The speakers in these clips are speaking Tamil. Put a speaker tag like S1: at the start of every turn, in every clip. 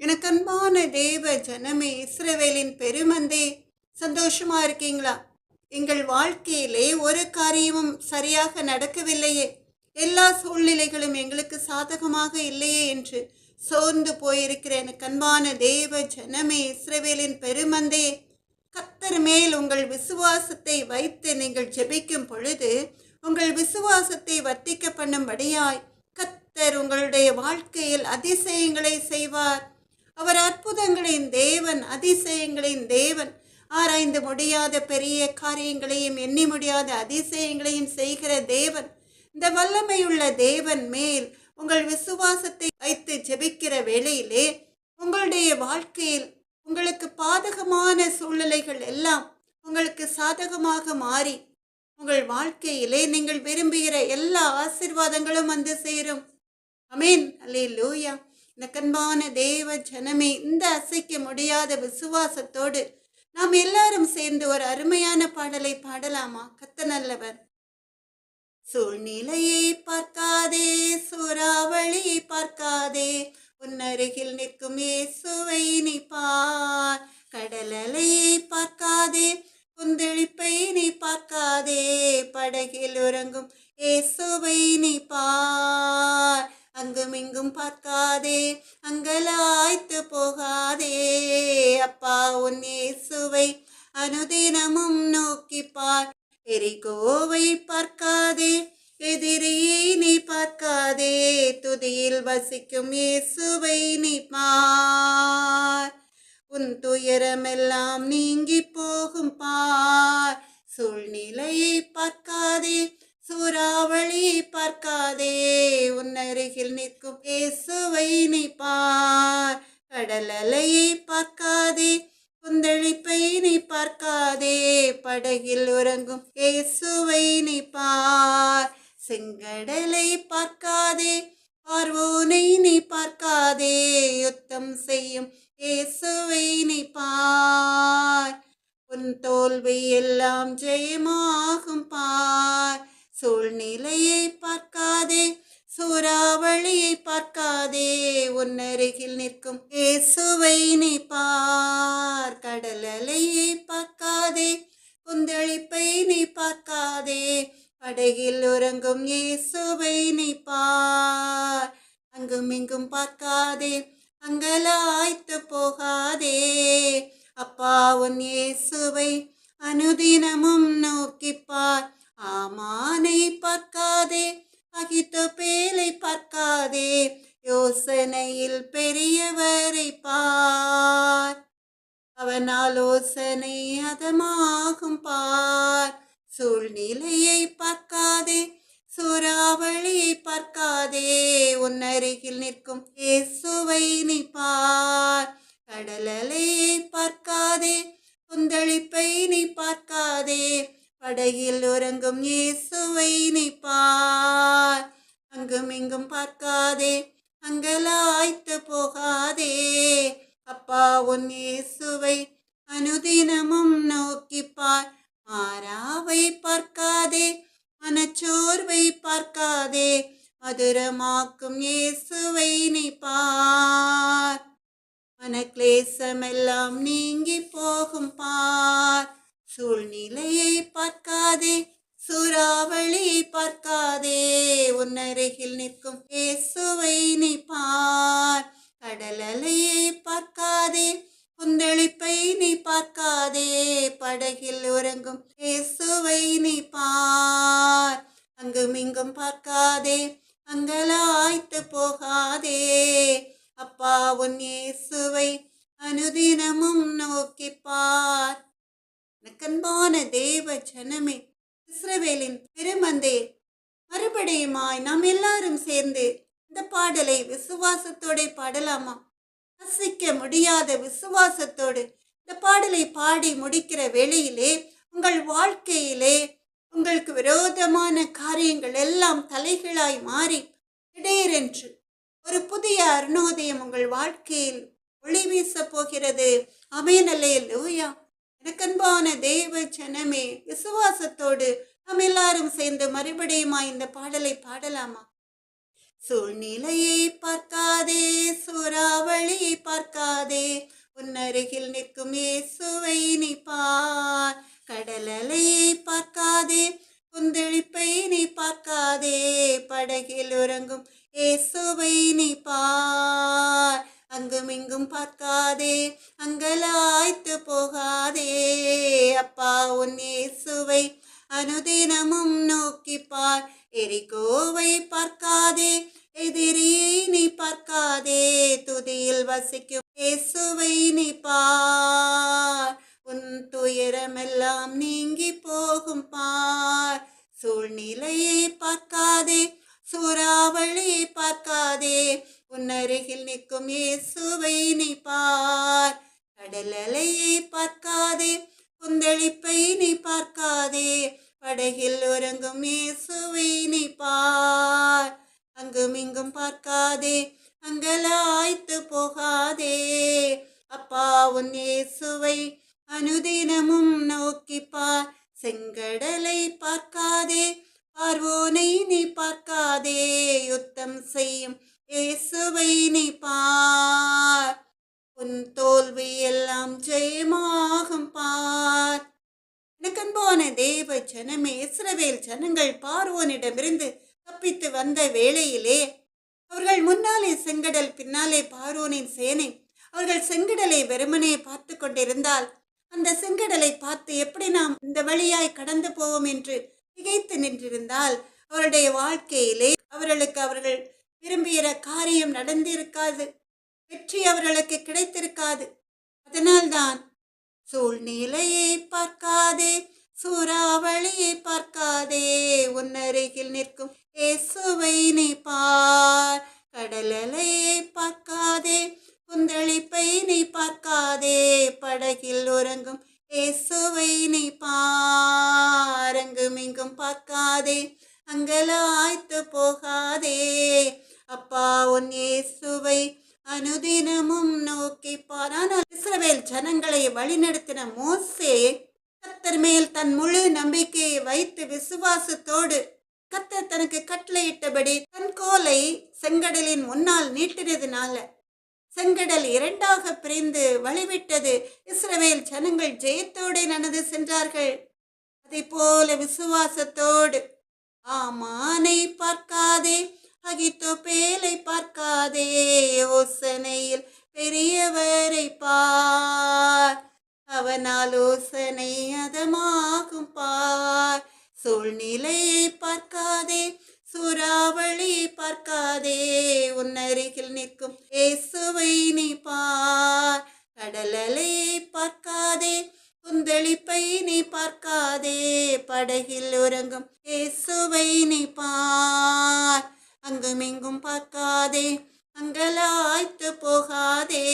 S1: எனக்கு அன்பான தேவ ஜனமே, இஸ்ரவேலின் பெருமந்தே, சந்தோஷமா இருக்கீங்களா? எங்கள் வாழ்க்கையிலே ஒரு காரியமும் சரியாக நடக்கவில்லையே, எல்லா சூழ்நிலைகளும் எங்களுக்கு சாதகமாக இல்லையே என்று சோர்ந்து போயிருக்கிற எனக்கு அன்பான தேவ ஜனமே, இஸ்ரவேலின் பெருமந்தே, கர்த்தர் மேல் உங்கள் விசுவாசத்தை வைத்து நீங்கள் ஜெபிக்கும் பொழுது உங்கள் விசுவாசத்தை வர்த்திக்க பண்ணும்படியாய் கர்த்தர் உங்களுடைய வாழ்க்கையில் அதிசயங்களை செய்வார். அவர் அற்புதங்களின் தேவன், அதிசயங்களின் தேவன். ஆராய்ந்து முடியாத பெரிய காரியங்களையும் எண்ணி முடியாத அதிசயங்களையும் செய்கிற தேவன். இந்த வல்லமையுள்ள தேவன் மேல் உங்கள் விசுவாசத்தை வைத்து ஜெபிக்கிற வேளையிலே உங்களுடைய வாழ்க்கையில் உங்களுக்கு பாதகமான சூழ்நிலைகள் எல்லாம் உங்களுக்கு சாதகமாக மாறி உங்கள் வாழ்க்கையிலே நீங்கள் விரும்புகிற எல்லா ஆசீர்வாதங்களும் வந்து சேரும். அமேன். அல்லேலூயா. எனக்கு அன்பான தேவ ஜனமே, இந்த அசைக்க முடியாத விசுவாசத்தோடு நாம் எல்லாரும் சேர்ந்து ஒரு அருமையான பாடலை பாடலாமா? கர்த்தர் நல்லவர். சூழ்நிலையை பார்க்காதே, சூறாவளி பார்க்காதே, உன் அருகில் நிற்கும் இயேசுவை நீ பார். கடல் அலையை பார்க்காதே, குந்தளிப்பை நீ பார்க்காதே, படகில் உறங்கும் இயேசுவை நீ பார். அங்கும் இங்கும் பார்க்காதே, அங்கலாய்த்து போகாதே, அப்பா உன் இயேசுவை அனுதினமும் நோக்கி பார். எரிகோவை பார்க்காதே, எதிரியை நீ பார்க்காதே, துதியில் வசிக்கும் இயேசுவை நீ பார். உன் துயரமெல்லாம் நீங்கி போகும் பார். சூழ்நிலையை பார்க்காதே, சூறாவளியை பார்க்காதே, உன் அருகில் நிற்கும் இயேசுவை நீ பார். கடல் அலையை பார்க்காதே, குந்தளிப்பை நீ பார்க்காதே, படகில் உறங்கும் இயேசுவை நீ பார். செங்கடலை பார்க்காதே, பார்வோனை நீ பார்க்காதே, யுத்தம் செய்யும் இயேசுவை நீ பார். உன் தோல்வி எல்லாம் ஜெயமாகும் பார். சூழ்நிலையை பார்க்காதே, சூறாவளியை பார்க்காதே, உன் அருகில் நிற்கும் இயேசுவை நீ பார். கடல் அலையை பார்க்காதே, குந்தளிப்பை நீ பார்க்காதே, படகில் உறங்கும் இயேசுவை நீ பார். அங்கும் இங்கும் பார்க்காதே, அங்கலாய்த்து போகாதே, அப்பா உன் இயேசுவை அனுதினமும் நோக்கிப்பார். ஆமானை பார்க்காதே, அகித்தோப்பேலை பார்க்காதே, யோசனையில் பெரியவரை பார். அவன் ஆலோசனை அதமாகும் பார். சூழ்நிலையை பார்க்காதே, சூறாவளியை பார்க்காதே, உன் அருகில் நிற்கும் இயேசுவை நீ பார். கடல் அலையை பார்க்காதே, குந்தளிப்பை நீ பார்க்காதே, படகில் உறங்கும் இயேசுவை நீ பார். அங்கும் இங்கும் பார்க்காதே, அங்கலாய்த்து போகாதே, அப்பா உன் இயேசுவை அனுதினமும் நோக்கிப்பார். மாறாவை பார்க்காதே, மனச்சோர்வை பார்க்காதே, மதுரமாக்கும் இயேசுவை நீ பார். மனக்லேசமெல்லாம் நீங்கி போகும் பார். சூழ்நிலையை பார்க்காதே, சூறாவளியை பார்க்காதே, உன் அருகில் நிற்கும் இயேசுவை நீ பார். கடல் அலையை பார்க்காதே, குந்தளிப்பை நீ பார்க்காதே, படகில் உறங்கும் இயேசுவை நீ பார். அங்கும் இங்கும் பார்க்காதே, அங்கலாய்த்து போகாதே, அப்பா உன் இயேசுவை அனுதினமும் நோக்கிப்பார். அன்பான தேவ ஜனமே, இஸ்ரவேலின் பெருமந்தே, மறுபடியுமாய் நாம் எல்லாரும் சேர்ந்து இந்த பாடலை விசுவாசத்தோட பாடலாமா? அசைக்க முடியாத விசுவாசத்தோடு இந்த பாடலை பாடி முடிக்கிற வேளையிலே உங்கள் வாழ்க்கையிலே உங்களுக்கு விரோதமான காரியங்கள் எல்லாம் தலைகளாய் மாறி திடீரென்று ஒரு புதிய அருணோதயம் உங்கள் வாழ்க்கையில் ஒளி வீச போகிறது. ஆமென். அல்லேலூயா. எனக்கு அன்பான தேவ ஜனமே, விசுவாசத்தோடு நாம் எல்லாரும் சேர்ந்து மறுபடியுமா இந்த பாடலை பாடலாமா? சூழ்நிலையை பார்க்காதே, சூறாவளியை பார்க்காதே, உன் அருகில் நிற்கும் இயேசுவை நீ பார். கடல் அலையை பார்க்காதே, கொந்தளிப்பை நீ பார்க்காதே, படகில் உறங்கும் இயேசுவை நீ பார். அங்கும் இங்கும் பார்க்காதே, அங்கலாய்த்து போகாதே, அப்பா உன் இயேசுவை அனுதினமும் நோக்கி பார். எரிகோவை பார்க்காதே, எதிரியை நீ பார்க்காதே, துதியில் வசிக்கும் இயேசுவை நீ பார். உன் துயரமெல்லாம் நீங்கி போகும் பார். சூழ்நிலையை பார்க்காதே, சூறாவளியை பார்க்காதே, உன் அருகில் நிற்கும் இயேசுவை நீ பார். கடல் அலையை பார்க்காதே, கொந்தளிப்பை நீ பார்க்காதே, படகில் உறங்கும் இயேசுவை நீ பார். அங்கும் இங்கும் பார்க்காதே, அங்கலாய்த்து போகாதே, அப்பா உன் இயேசுவை அனுதினமும் நோக்கி பார். செங்கடலை பார்க்காதே, பார்வோனை நீ பார்க்காதே, யுத்தம் செய்யும் இயேசுவை நீ பார். உன் தோல்வி எல்லாம் ஜெயமாகும் பார். எனக்கன்பான தேவ ஜனமே, இஸ்ரவேல் ஜனங்கள் பார்வோனிடமிருந்து தப்பித்து வந்த வேளையிலே அவர்கள் முன்னாலே செங்கடல், பின்னாலே பார்வோனின் சேனை. அவர்கள் செங்கடலை வெறுமனே பார்த்து கொண்டிருந்தால் அந்த செங்கடலை பார்த்து எப்படி நாம் இந்த வழியாய் கடந்து போவோம் என்று திகைத்து நின்றிருந்தால் அவருடைய வாழ்க்கையிலே அவர்கள் விரும்பிய காரியம் நடந்திருக்காது, வெற்றி அவர்களுக்கு கிடைத்திருக்காது. அதனால்தான் சூழ்நிலையை பார்க்காதே, சூறாவளியை பார்க்காதே, உன் அருகில் நிற்கும் இயேசுவை நீ பார். கடல் அலையை பார்க்காதே, கொந்தளிப்பை நீ பார்க்காதே, படகில் உறங்கும் இயேசுவை நீ பார். அங்கும் இங்கும் பார்க்காதே, அங்கலாய்த்து போகாதே, அப்பா உன் இயேசுவை அனுதினமும் நோக்கி பார். ஆனால் இஸ்ரவேல் ஜனங்களை வழிநடத்தின மோசே கர்த்தர் மேல் தன் முழு நம்பிக்கையை வைத்து விசுவாசத்தோடு கர்த்தர் தனக்கு கட்டளையிட்டபடி தன் கோலை செங்கடலின் முன்னால் நீட்டினதுனால செங்கடல் இரண்டாக பிரிந்து வழிவிட்டது. இஸ்ரவேல் ஜனங்கள் ஜெயத்தோடு நடந்து சென்றார்கள். அதை போல விசுவாசத்தோடு ஆமானை பார்க்காதே, அகித்தோப்பேலை பார்க்காதே, யோசனையில் பெரியவரை பார். அவன் ஆலோசனை அதமாகும் பார். சூழ்நிலையை பார்க்காதே, சூறாவளியை பார்க்காதே, உன் அருகில் நிற்கும் இயேசுவை நீ பார். கடல் அலையை பார்க்காதே, கொந்தளிப்பை நீ பார்க்காதே, படகில் உறங்கும் இயேசுவை நீ பார். அங்கும் இங்கும் பார்க்காதே, அங்கலாய்த்து போகாதே,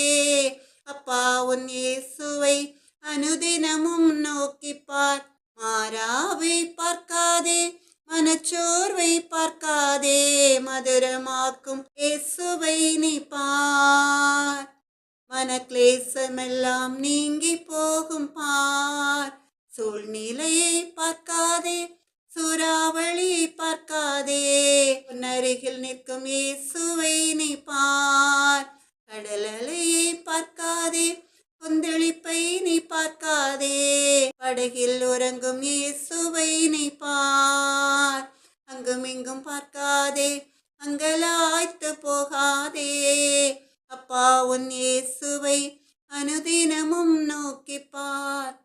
S1: அப்பா உன் இயேசுவை அனுதினமும் நோக்கி பார். மாறாவை பார்க்காதே, மனச்சோர்வை பார்க்காதே, மதுரமாக்கும் இயேசுவை நீ பார். மனக்லேசமெல்லாம் நீங்கி போகும் பார். சூழ்நிலையை பார்க்காதே, சூறாவளியை பார்க்காதே, உன் அருகில் நிற்கும் இயேசுவை நீ பார். கடல் அலையை பார்க்காதே, கொந்தளிப்பை நீ பார்க்காதே, படகில் உறங்கும் இயேசுவை நீ பார். அங்கும் இங்கும் பார்க்காதே, அங்கலாய்த்து போகாதே, அப்பா உன் இயேசுவை அனுதினமும் நோக்கி பார்.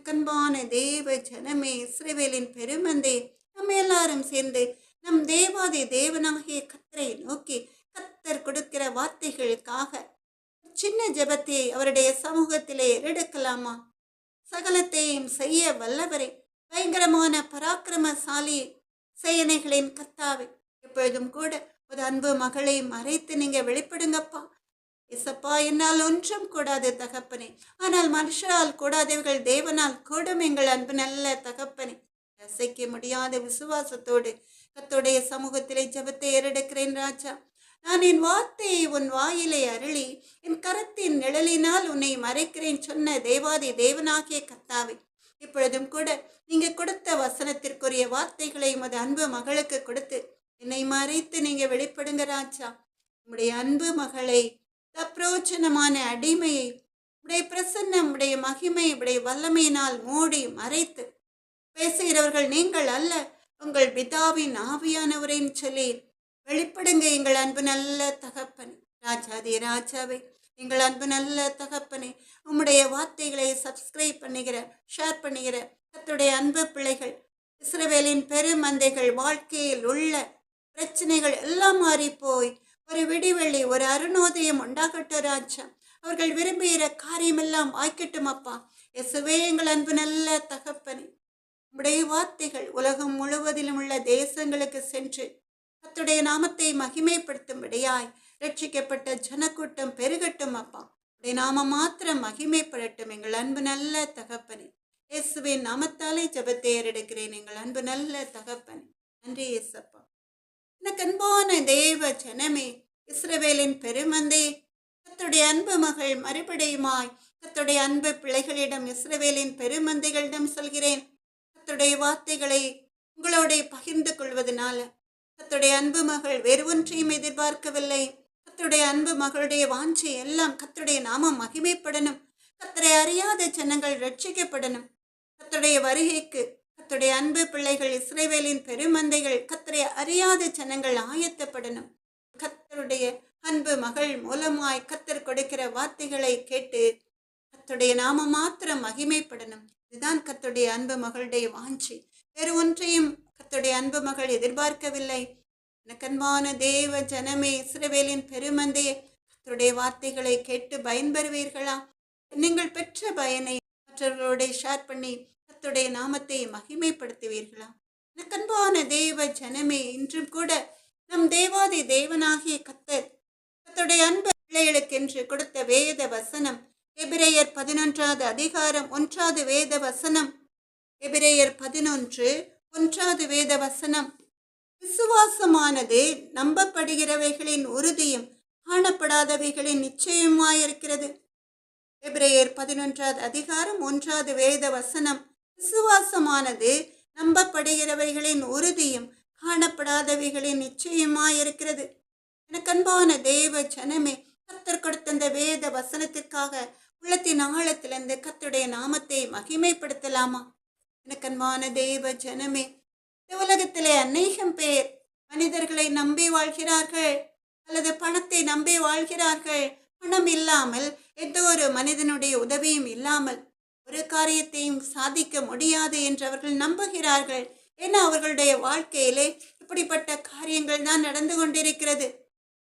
S1: கண்பான தேவ ஜனமே, இஸ்ரவேலின் பெருமந்தே, நம்ம எல்லாரும் சேர்ந்து நம் தேவாதி தேவனாகிய கர்த்தரை நோக்கி கர்த்தர் கொடுக்கிற வார்த்தைகளுக்காக சின்ன ஜெபத்தை அவருடைய சமூகத்திலே எடுக்கலாமா? சகலத்தையும் செய்ய வல்லவரே, பயங்கரமான பராக்கிரமசாலி சேனைகளின் கர்த்தாவே, எப்பொழுதும் கூட ஒரு அன்பு மகளை மறைத்து நீங்க வெளிப்படுங்கப்பா. இசப்பா, என்னால் ஒன்றும் கூடாது தகப்பனே, ஆனால் மனுஷரால் கூடாதவர்கள் தேவனால் கூடும் எங்கள் அன்பு நல்ல தகப்பனே. அசைக்க முடியாத விசுவாசத்தோடு கர்த்தருடைய சமூகத்திலே ஜெபத்தை ஏறெடுக்கிறேன் ராஜா. நான் என் வார்த்தையை உன் வாயிலை அருளி என் கரத்தின் நிழலினால் உன்னை மறைக்கிறேன் சொன்ன தேவாதி தேவனாகிய கர்த்தாவே, இப்பொழுதும் கூட நீங்க கொடுத்த வசனத்திற்குரிய வார்த்தைகளை உமது அன்பு மகளுக்கு கொடுத்து என்னை மறைத்து நீங்க வெளிப்படுங்க ராஜா. உம்முடைய அன்பு மகளை அப்பிரோச்சனமான அடிமையை உடைய பிரசன்னம், உடைய மகிமை, உடைய வல்லமையினால் மூடி மறைத்து பேசுகிறவர்கள் நீங்கள் அல்ல, உங்கள் பிதாவின் ஆவியானவரின் சொல்லி வெளிப்படுங்க. எங்கள் அன்பு நல்ல தகப்பனே, ராஜாதி ராஜாவே, எங்கள் அன்பு நல்ல தகப்பனே, உம்முடைய வார்த்தைகளை சப்ஸ்கிரைப் பண்ணுகிற, ஷேர் பண்ணுகிற கர்த்தருடைய அன்பு பிள்ளைகள், இஸ்ரவேலின் பெருமந்தைகள் வாழ்க்கையில் உள்ள பிரச்சனைகள் எல்லாம் மாறி போய் ஒரு விடிவெள்ளி, ஒரு அருணோதயம் உண்டாகட்டும் ராஜா. அவர்கள் விரும்புகிற காரியமெல்லாம் வாய்க்கட்டும் அப்பா. இயேசுவே, எங்கள் அன்பு நல்ல தகப்பனே, உம்முடைய வார்த்தைகள் உலகம் முழுவதிலும் உள்ள தேசங்களுக்கு சென்று கர்த்தருடைய நாமத்தை மகிமைப்படுத்தும்படியாய் ரட்சிக்கப்பட்ட ஜனக்கூட்டம் பெருகட்டும் அப்பா. உடைய நாமம் மாத்திரம் மகிமைப்படட்டும். எங்கள் அன்பு நல்ல தகப்பனே, இயேசுவின் நாமத்தாலே ஜெபத்தை ஏறெடுக்கிறேன். எங்கள் அன்பு நல்ல தகப்பனே, நன்றி இயேசப்பா. எனக்கு அன்பான தேவ ஜனமே, இஸ்ரவேலின் பெருமந்தே, கர்த்தருடைய அன்பு மகள் மறுபடியுமாய் கர்த்தருடைய அன்பு பிள்ளைகளிடம், இஸ்ரவேலின் பெருமந்தைகளிடம் சொல்கிறேன். கர்த்தருடைய வார்த்தைகளை உங்களோட பகிர்ந்து கொள்வதனால கர்த்தருடைய அன்பு மகள் வேறு ஒன்றையும் எதிர்பார்க்கவில்லை. கர்த்தருடைய அன்பு மகளுடைய வாஞ்சை எல்லாம் கர்த்தருடைய நாமம் மகிமைப்படணும், கர்த்தரை அறியாத ஜனங்கள் ரட்சிக்கப்படணும். கர்த்தருடைய வருகைக்கு கர்த்தருடைய அன்பு பிள்ளைகள், இஸ்ரவேலின் பெருமந்தைகள், கர்த்தரை அறியாத ஜனங்கள் ஆயத்தப்படணும். கர்த்தருடைய அன்பு மகள் மூலமாய் கர்த்தர் கொடுக்கிற வார்த்தைகளை கேட்டு கர்த்தருடைய நாமம் மாத்திரம் மகிமைப்படணும். இதுதான் கர்த்தருடைய அன்பு மகளுடைய வாஞ்சி. வேறு ஒன்றையும் கர்த்தருடைய அன்பு மகள் எதிர்பார்க்கவில்லை. எனக்கு அன்பான தேவ ஜனமே, இஸ்ரவேலின் பெருமந்தையே, கர்த்தருடைய வார்த்தைகளை கேட்டு பயன்பெறுவீர்களா? நீங்கள் பெற்ற பயனை மற்றவர்களோட ஷேர் பண்ணி கர்த்தருடைய நாமத்தை மகிமைப்படுத்துவீர்களா? எனக்கு அன்பான தேவ ஜனமே, இன்றும் கூட நம் தேவாதி தேவனாகிய கர்த்தருடைய அன்பு பிள்ளைகளுக்கென்று கொடுத்த வேத வசனம், எபிரேயர் 11வது அதிகாரம் 1வது வேத வசனம். எபிரேயர் 11:1 வேத வசனம். விசுவாசமானது நம்பப்படுகிறவைகளின் உறுதியும் காணப்படாதவைகளின் நிச்சயமாயிருக்கிறது. எபிரேயர் 11வது அதிகாரம் 1வது வேத வசனம். விசுவாசமானது நம்பப்படுகிறவைகளின் உறுதியும் காணப்படாதவைகளின் நிச்சயமாயிருக்கிறது. எனக்கு அன்பான தேவ ஜனமே, கர்த்தர் கொடுத்த இந்த வேத வசனத்திற்காக உள்ளத்தின் ஆழத்திலிருந்து கர்த்தருடைய நாமத்தை மகிமைப்படுத்தலாமா? எனக்கு அன்பான தேவ ஜனமே, இந்த உலகத்திலே அநேகம் பேர் மனிதர்களை நம்பி வாழ்கிறார்கள், அல்லது பணத்தை நம்பி வாழ்கிறார்கள். பணம் இல்லாமல், எந்த ஒரு மனிதனுடைய உதவியும் இல்லாமல் ஒரு காரியத்தையும் சாதிக்க முடியாது என்று அவர்கள் நம்புகிறார்கள். ஏன்னா அவர்களுடைய வாழ்க்கையிலே இப்படிப்பட்ட காரியங்கள் தான் நடந்து கொண்டிருக்கிறது.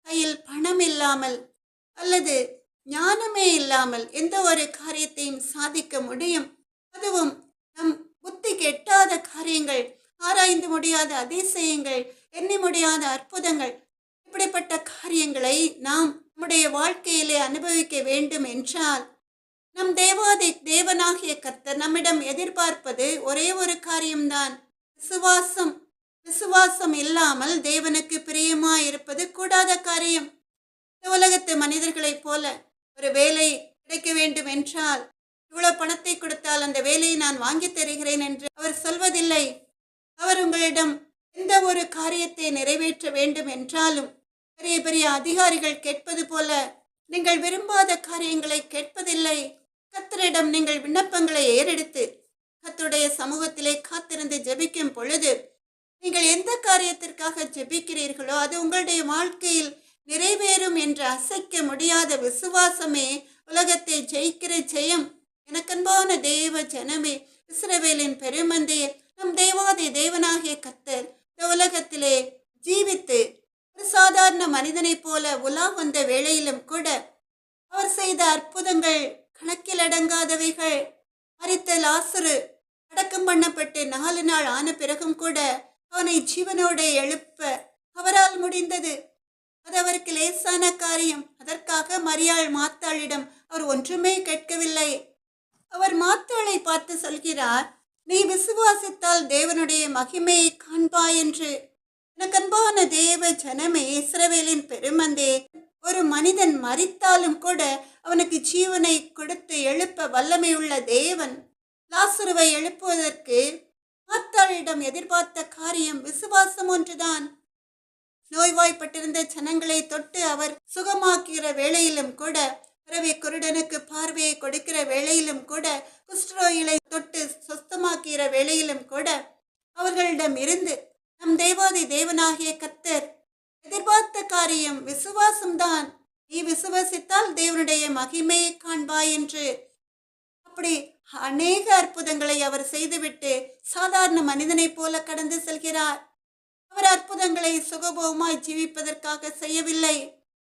S1: கையில் பணம் இல்லாமல் அல்லது ஞானமே இல்லாமல் எந்த ஒரு காரியத்தையும் சாதிக்க முடியும். அதுவும் நம் புத்திக்கு எட்டாத காரியங்கள், ஆராய்ந்து முடியாத அதிசயங்கள், எண்ணி முடியாத அற்புதங்கள், இப்படிப்பட்ட காரியங்களை நாம் நம்முடைய வாழ்க்கையிலே அனுபவிக்க வேண்டும் என்றால் நம் தேவாதி தேவனாகிய கர்த்தர் நம்மிடம் எதிர்பார்ப்பது ஒரே ஒரு காரியம்தான், விசுவாசம். விசுவாசம் இல்லாமல் தேவனுக்கு பிரியமாயிருப்பது கூடாத காரியம். இந்த உலகத்து மனிதர்களைப் போல ஒரு வேலை கிடைக்க வேண்டும் என்றால் இவ்வளவு பணத்தை கொடுத்தால் அந்த வேலையை நான் வாங்கி தருகிறேன் என்று அவர் சொல்வதில்லை. அவர் உங்களிடம் எந்த ஒரு காரியத்தை நிறைவேற்ற வேண்டும் என்றாலும் பெரிய பெரிய அதிகாரிகள் கேட்பது போல நீங்கள் விரும்பாத காரியங்களை கேட்பதில்லை. கர்த்தரிடம் நீங்கள் விண்ணப்பங்களை ஏறெடுத்து கர்த்தருடைய சமூகத்திலே காத்திருந்து ஜெபிக்கும் பொழுது நீங்கள் எந்த காரியத்திற்காக ஜெபிக்கிறீர்களோ அது உங்களுடைய வாழ்க்கையில் நிறைவேறும் என்ற அசைக்க முடியாத விசுவாசமே உலகத்தை ஜெயிக்கிற ஜெயம். எனக்கன்பான தேவ ஜனமே, இஸ்ரவேலின் பெருமந்தையே, நம் தேவாதி தேவனாகிய கர்த்தர் இந்த உலகத்திலே ஜீவித்து ஒரு சாதாரண மனிதனைப் போல உலா வந்த வேளையிலும் கூட அவர் செய்த அற்புதங்கள் கணக்கில் அடங்காதவைகள். மரித்த லாசரு அடக்கம் பண்ணப்பட்டு 4 நாள் ஆன பிறகும் கூட அவனை ஜீவனோடு எழுப்ப அவரால் முடிந்தது. அது அவருக்கு லேசான காரியம். அதற்காக மரியாள் மாத்தாளிடம் அவர் ஒன்றுமே கேட்கவில்லை. அவர் மாத்தாளை பார்த்து சொல்கிறார், நீ விசுவாசித்தால் தேவனுடைய மகிமையை காண்பாய் என்று. எனக்கன்பான தேவ ஜனமே, இஸ்ரவேலின் பெருமந்தே, ஒரு மனிதன் மரித்தாலும் கூட அவனுக்கு ஜீவனை கொடுத்து எழுப்ப வல்லமை உள்ள தேவன் லாசருவை எழுப்புவதற்கு மாத்தாளிடம் எதிர்பார்த்த காரியம் விசுவாசம் ஒன்றுதான். நோய்வாய்ப்பட்டிருந்த ஜனங்களை தொட்டு அவர் சுகமாக்குகிற வேளையிலும் கூட, பிறவி குருடனுக்கு பார்வையை கொடுக்கிற வேளையிலும் கூட, குஷ்டரோகிகளை தொட்டு சொஸ்தமாக்குகிற வேளையிலும் கூட அவர்களிடம் இருந்து நம் தேவாதி தேவனாகிய கர்த்தர் எதிர்பார்த்த காரியம் விசுவாசம்தான். நீ விசுவாசித்தால் தேவனுடைய மகிமையை காண்பாய் என்று அப்படி அநேக அற்புதங்களை அவர் செய்துவிட்டு சாதாரண மனிதனைப் போல கடந்து செல்கிறார். அவர் அற்புதங்களை சுகபோகமாய் ஜீவிப்பதற்காக செய்யவில்லை,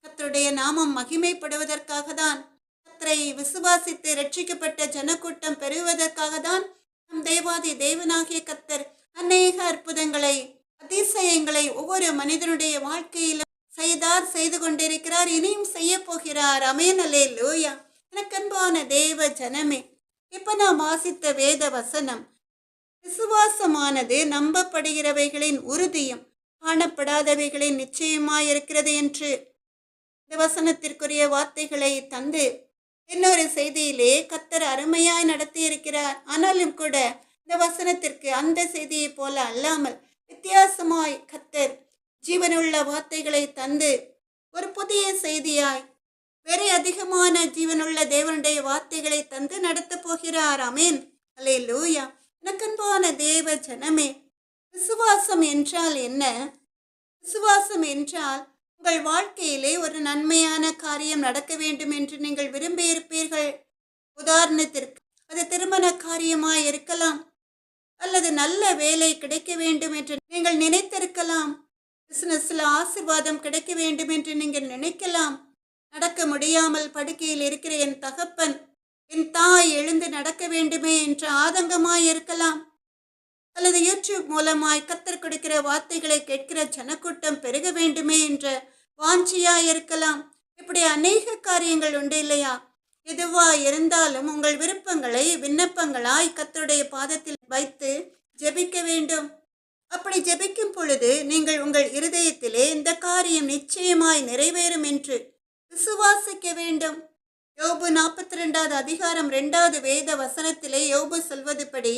S1: கர்த்தருடைய நாமம் மகிமைப்படுவதற்காக தான். கர்த்தரை விசுவாசித்து ரட்சிக்கப்பட்ட ஜனக்கூட்டம் பெறுவதற்காக தான் நம் தேவாதி தேவனாகிய கர்த்தர் அநேக அற்புதங்களை அதிசயங்களை ஒவ்வொரு மனிதனுடைய வாழ்க்கையிலும் செய்து கொண்டிருக்கிறார், இனியும் செய்ய போகிறார். ஆமென், அல்லேலூயா. எனக்கு அன்பான தேவ ஜனமே, இப்ப நான் வாசித்த வேத வசனம், விசுவாசமானது நம்பப்படுகிறவைகளின் உறுதியும் காணப்படாதவைகளின் நிச்சயமாயிருக்கிறது என்று இந்த வசனத்திற்குரிய வார்த்தைகளை தந்து இன்னொரு செய்தியிலே கர்த்தர் அருமையாய் நடத்தி இருக்கிறார். ஆனாலும் கூட இந்த வசனத்திற்கு அந்த செய்தியை போல அல்லாமல் வித்தியாசமாய் கர்த்தர் ஜீவனுள்ள வார்த்தைகளை தந்து ஒரு புதிய செய்தியாய் வேறு அதிகமான ஜீவனுள்ள தேவனுடைய வார்த்தைகளை தந்து நடத்த போகிறார். ஆமென், அல்லேலூயா. எனக்கன்பான தேவ ஜனமே, விசுவாசம் என்றால் என்ன? விசுவாசம் என்றால் உங்கள் வாழ்க்கையிலே ஒரு நன்மையான காரியம் நடக்க வேண்டும் என்று நீங்கள் விரும்பி இருப்பீர்கள். உதாரணத்திற்கு அது திருமண காரியமாய் இருக்கலாம், அல்லது நல்ல வேலை கிடைக்க வேண்டும் என்று நீங்கள் நினைத்திருக்கலாம். பிசினஸ்ல ஆசீர்வாதம் கிடைக்க வேண்டும் என்று நீங்கள் நினைக்கலாம். நடக்க முடியாமல் படுக்கையில் இருக்கிற என் தகப்பன், என் தாய் எழுந்து நடக்க வேண்டுமே என்ற ஆதங்கமாய் இருக்கலாம். அல்லது யூடியூப் மூலமாய் கர்த்தர் கொடுக்கிற வார்த்தைகளை கேட்கிற ஜனக்கூட்டம் பெருக வேண்டுமே என்ற வாஞ்சியாய் இருக்கலாம். இப்படி அநேக காரியங்கள் உண்டு இல்லையா? எதுவா இருந்தாலும் உங்கள் விருப்பங்களை விண்ணப்பங்களாய் கர்த்தருடைய பாதத்தில் வைத்து ஜெபிக்க வேண்டும். அப்படி ஜெபிக்கும் பொழுது நீங்கள் உங்கள் இருதயத்திலே இந்த காரியம் நிச்சயமாய் நிறைவேறும் என்று விசுவாசிக்க வேண்டும். யோபு 42வது அதிகாரம் 2வது வேத வசனத்திலே யோபு சொல்வதுபடி,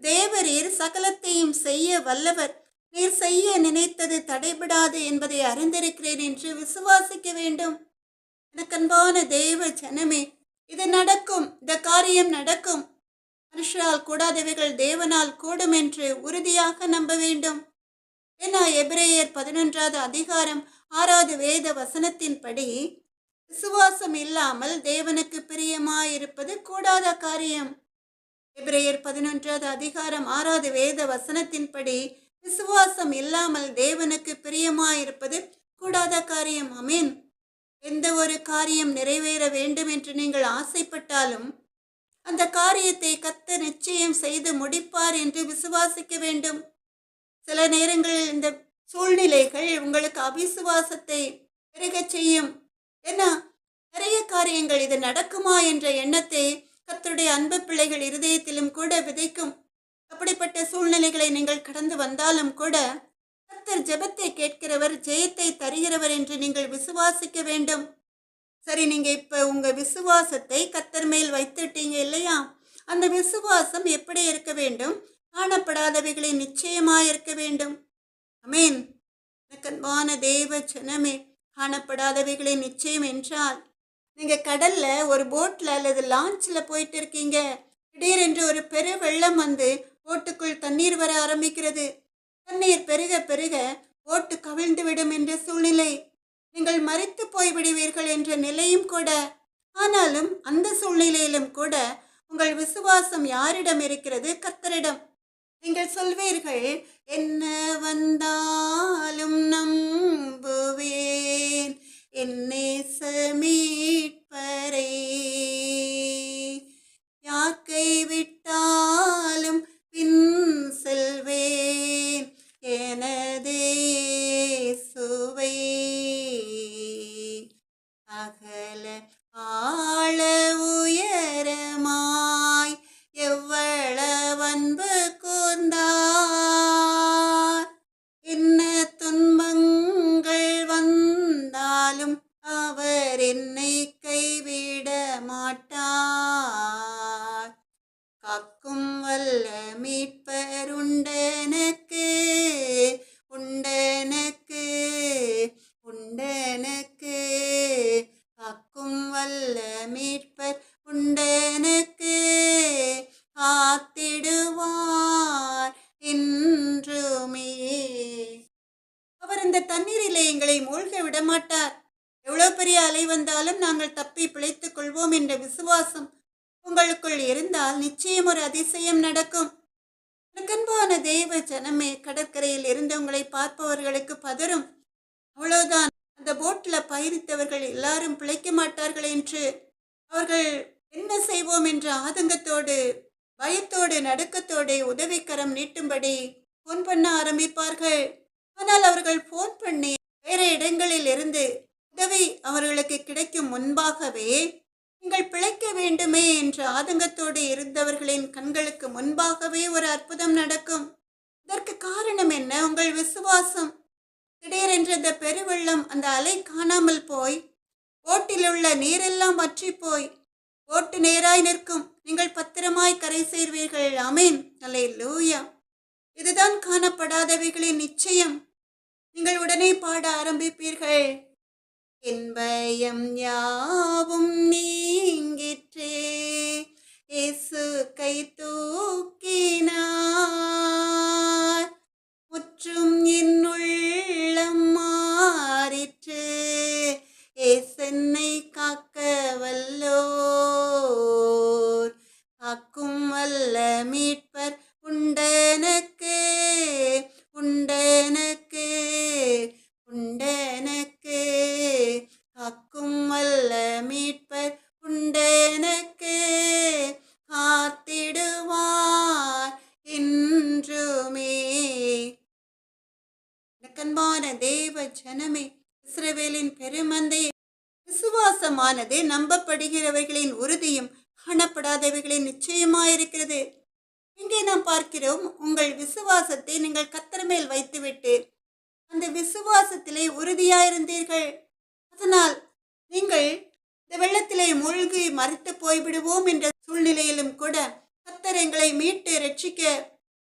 S1: தேவரீர் சகலத்தையும் செய்ய வல்லவர், நீர் செய்ய நினைத்தது தடைபடாது என்பதை அறிந்திருக்கிறேன் என்று விசுவாசிக்க வேண்டும். எனக்கன்பான தேவ ஜனமே, இது நடக்கும், இந்த காரியம் நடக்கும். மனுஷரால் கூடாதவைகள் தேவனால் கூடும் என்று உறுதியாக நம்ப வேண்டும். ஏன்னா எபிரேயர் 11வது அதிகாரம் 6வது வேத வசனத்தின்படி, விசுவாசம் இல்லாமல் தேவனுக்கு பிரியமாயிருப்பது கூடாத காரியம். எபிரேயர் 11வது அதிகாரம் 6வது வேத வசனத்தின்படி, விசுவாசம் இல்லாமல் தேவனுக்கு பிரியமாயிருப்பது கூடாத காரியம். ஆமென். எந்த ஒரு காரியம் நிறைவேற வேண்டும் என்று நீங்கள் ஆசைப்பட்டாலும் அந்த காரியத்தை கர்த்தர் நிச்சயம் செய்து முடிப்பார் என்று விசுவாசிக்க வேண்டும். சில நேரங்களில் இந்த சூழ்நிலைகள் உங்களுக்கு அவிசுவாசத்தை பெருகச் செய்யும். ஏன்னா நிறைய காரியங்கள் இது நடக்குமா என்ற எண்ணத்தை கர்த்தருடைய அன்பு பிள்ளைகள் இருதயத்திலும் கூட விதைக்கும். அப்படிப்பட்ட சூழ்நிலைகளை நீங்கள் கடந்து வந்தாலும் கூட கர்த்தர் ஜெபத்தை கேட்கிறவர், ஜெயத்தை தருகிறவர் என்று நீங்கள் விசுவாசிக்க வேண்டும். சரி, நீங்க இப்ப உங்க விசுவாசத்தை கர்த்தர் மேல் வைத்துட்டீங்க இல்லையா? அந்த விசுவாசம் எப்படி இருக்க வேண்டும்? காணப்படாதவைகளை நிச்சயமாய் இருக்க வேண்டும். ஆமென். அன்பான தேவ ஜனமே, காணப்படாதவைகளை நிச்சயம் என்றால், நீங்க கடல்ல ஒரு போட்ல அல்லது லான்ச்ல போயிட்டு இருக்கீங்க, திடீரென்று ஒரு பெரு வெள்ளம் வந்து போட்டுக்குள் தண்ணீர் வர ஆரம்பிக்கிறது. தண்ணீர் பெருக பெருக போட்டு கவிழ்ந்து விடும் என்ற சூழ்நிலை, நீங்கள் மரித்து போய்விடுவீர்கள் என்ற நிலையும் கூட. ஆனாலும் அந்த சூழ்நிலையிலும் கூட உங்கள் விசுவாசம் யாரிடம் இருக்கிறது? கர்த்தரிடம். நீங்கள் சொல்வீர்கள், என்ன வந்தாலும் நம்புவேன் என் நேச மீட்பரை, யார் கைவிட்டாலும் பின் செல்வேன் எனது இயேசுவை, அகல ஆழ உயரமாய் எவ்வளவு அன்பு கூர்ந்தார், என்ன துன்பங்கள் வந்தாலும் அவர் என்னை கைவிட மாட்டார், காக்கும் வல்ல மீட்பர் உண்டனக்கு உண்டனக்கு மீட்பர் உண்டெனக்கு காத்திடுவார் என்றுமே. அவர் இந்த தண்ணீரிலே எங்களை மூழ்க விடமாட்டார். எவ்வளவு பெரிய அலை வந்தாலும் நாங்கள் தப்பி பிழைத்துக் கொள்வோம் என்ற விசுவாசம் உங்களுக்குள் இருந்தால் நிச்சயம் ஒரு அதிசயம் நடக்கும். அன்பான தேவ ஜனமே, கடற்கரையில் இருந்து உங்களை பார்ப்பவர்களுக்கு பதறும். அவ்வளவுதான், அந்த போட்ல பயணித்தவர்கள் எல்லாரும் பிழைக்க மாட்டார்கள் என்று அவர்கள் என்ன செய்வோம் என்ற ஆதங்கத்தோடு பயத்தோடு நடுக்கத்தோடு உதவிக்கரம் நீட்டும்படி போன் பண்ண ஆரம்பிப்பார்கள். ஆனால் அவர்கள் போன் பண்ணி வேற இடங்களில் இருந்து உதவி அவர்களுக்கு கிடைக்கும் முன்பாகவே நீங்கள் பிழைக்க வேண்டுமே என்ற ஆதங்கத்தோடு இருந்தவர்களின் கண்களுக்கு முன்பாகவே ஒரு அற்புதம் நடக்கும். இதற்கு காரணம் என்ன? உங்கள் விசுவாசம். திடீரென்று அந்த பெருவெள்ளம், அந்த அலை காணாமல் போய் ஓட்டில் உள்ள நீரெல்லாம் வற்றி போய் ஓட்டு நேராய் நிற்கும். நீங்கள் பத்திரமாய் கரை சேர்வீர்கள். ஆமேன், அல்லேலூயா. இதுதான் காணப்படாதவைகளின் நிச்சயம். நீங்கள் உடனே பாட ஆரம்பிப்பீர்கள். என் பயம் யாவும் நீங்கிற்றே, இயேசு கை தூக்கினார், முற்றும் என் உள்ளம் மாறிற்று, இயேசன்னை காக்க வல்லோர், காக்கும் வல்ல மீட்பர் உண்டெனக்கு உண்டெனக்கு உண்டெனக்கு, காக்கும் வல்ல மீட்பர் உண்டெனக்கு காத்திடுவார் என்றுமே. அன்பான தேவ ஜனமே, இஸ்ரவேலின் பெருமந்தை, விசுவாசமானது நம்பப்படுகிறவர்களின் உறுதியும் காணப்படாதவைகளின் நிச்சயமாயிருக்கிறது. இங்கே நாம் பார்க்கிறோம், உங்கள் விசுவாசத்தை நீங்கள் கர்த்தர் மேல் வைத்துவிட்டு அந்த விசுவாசத்திலே உறுதியாயிருந்தீர்கள். அதனால் நீங்கள் இந்த வெள்ளத்திலே மூழ்கி மறித்து போய்விடுவோம் என்ற சூழ்நிலையிலும் கூட கர்த்தர் எங்களை மீட்டு ரட்சிக்க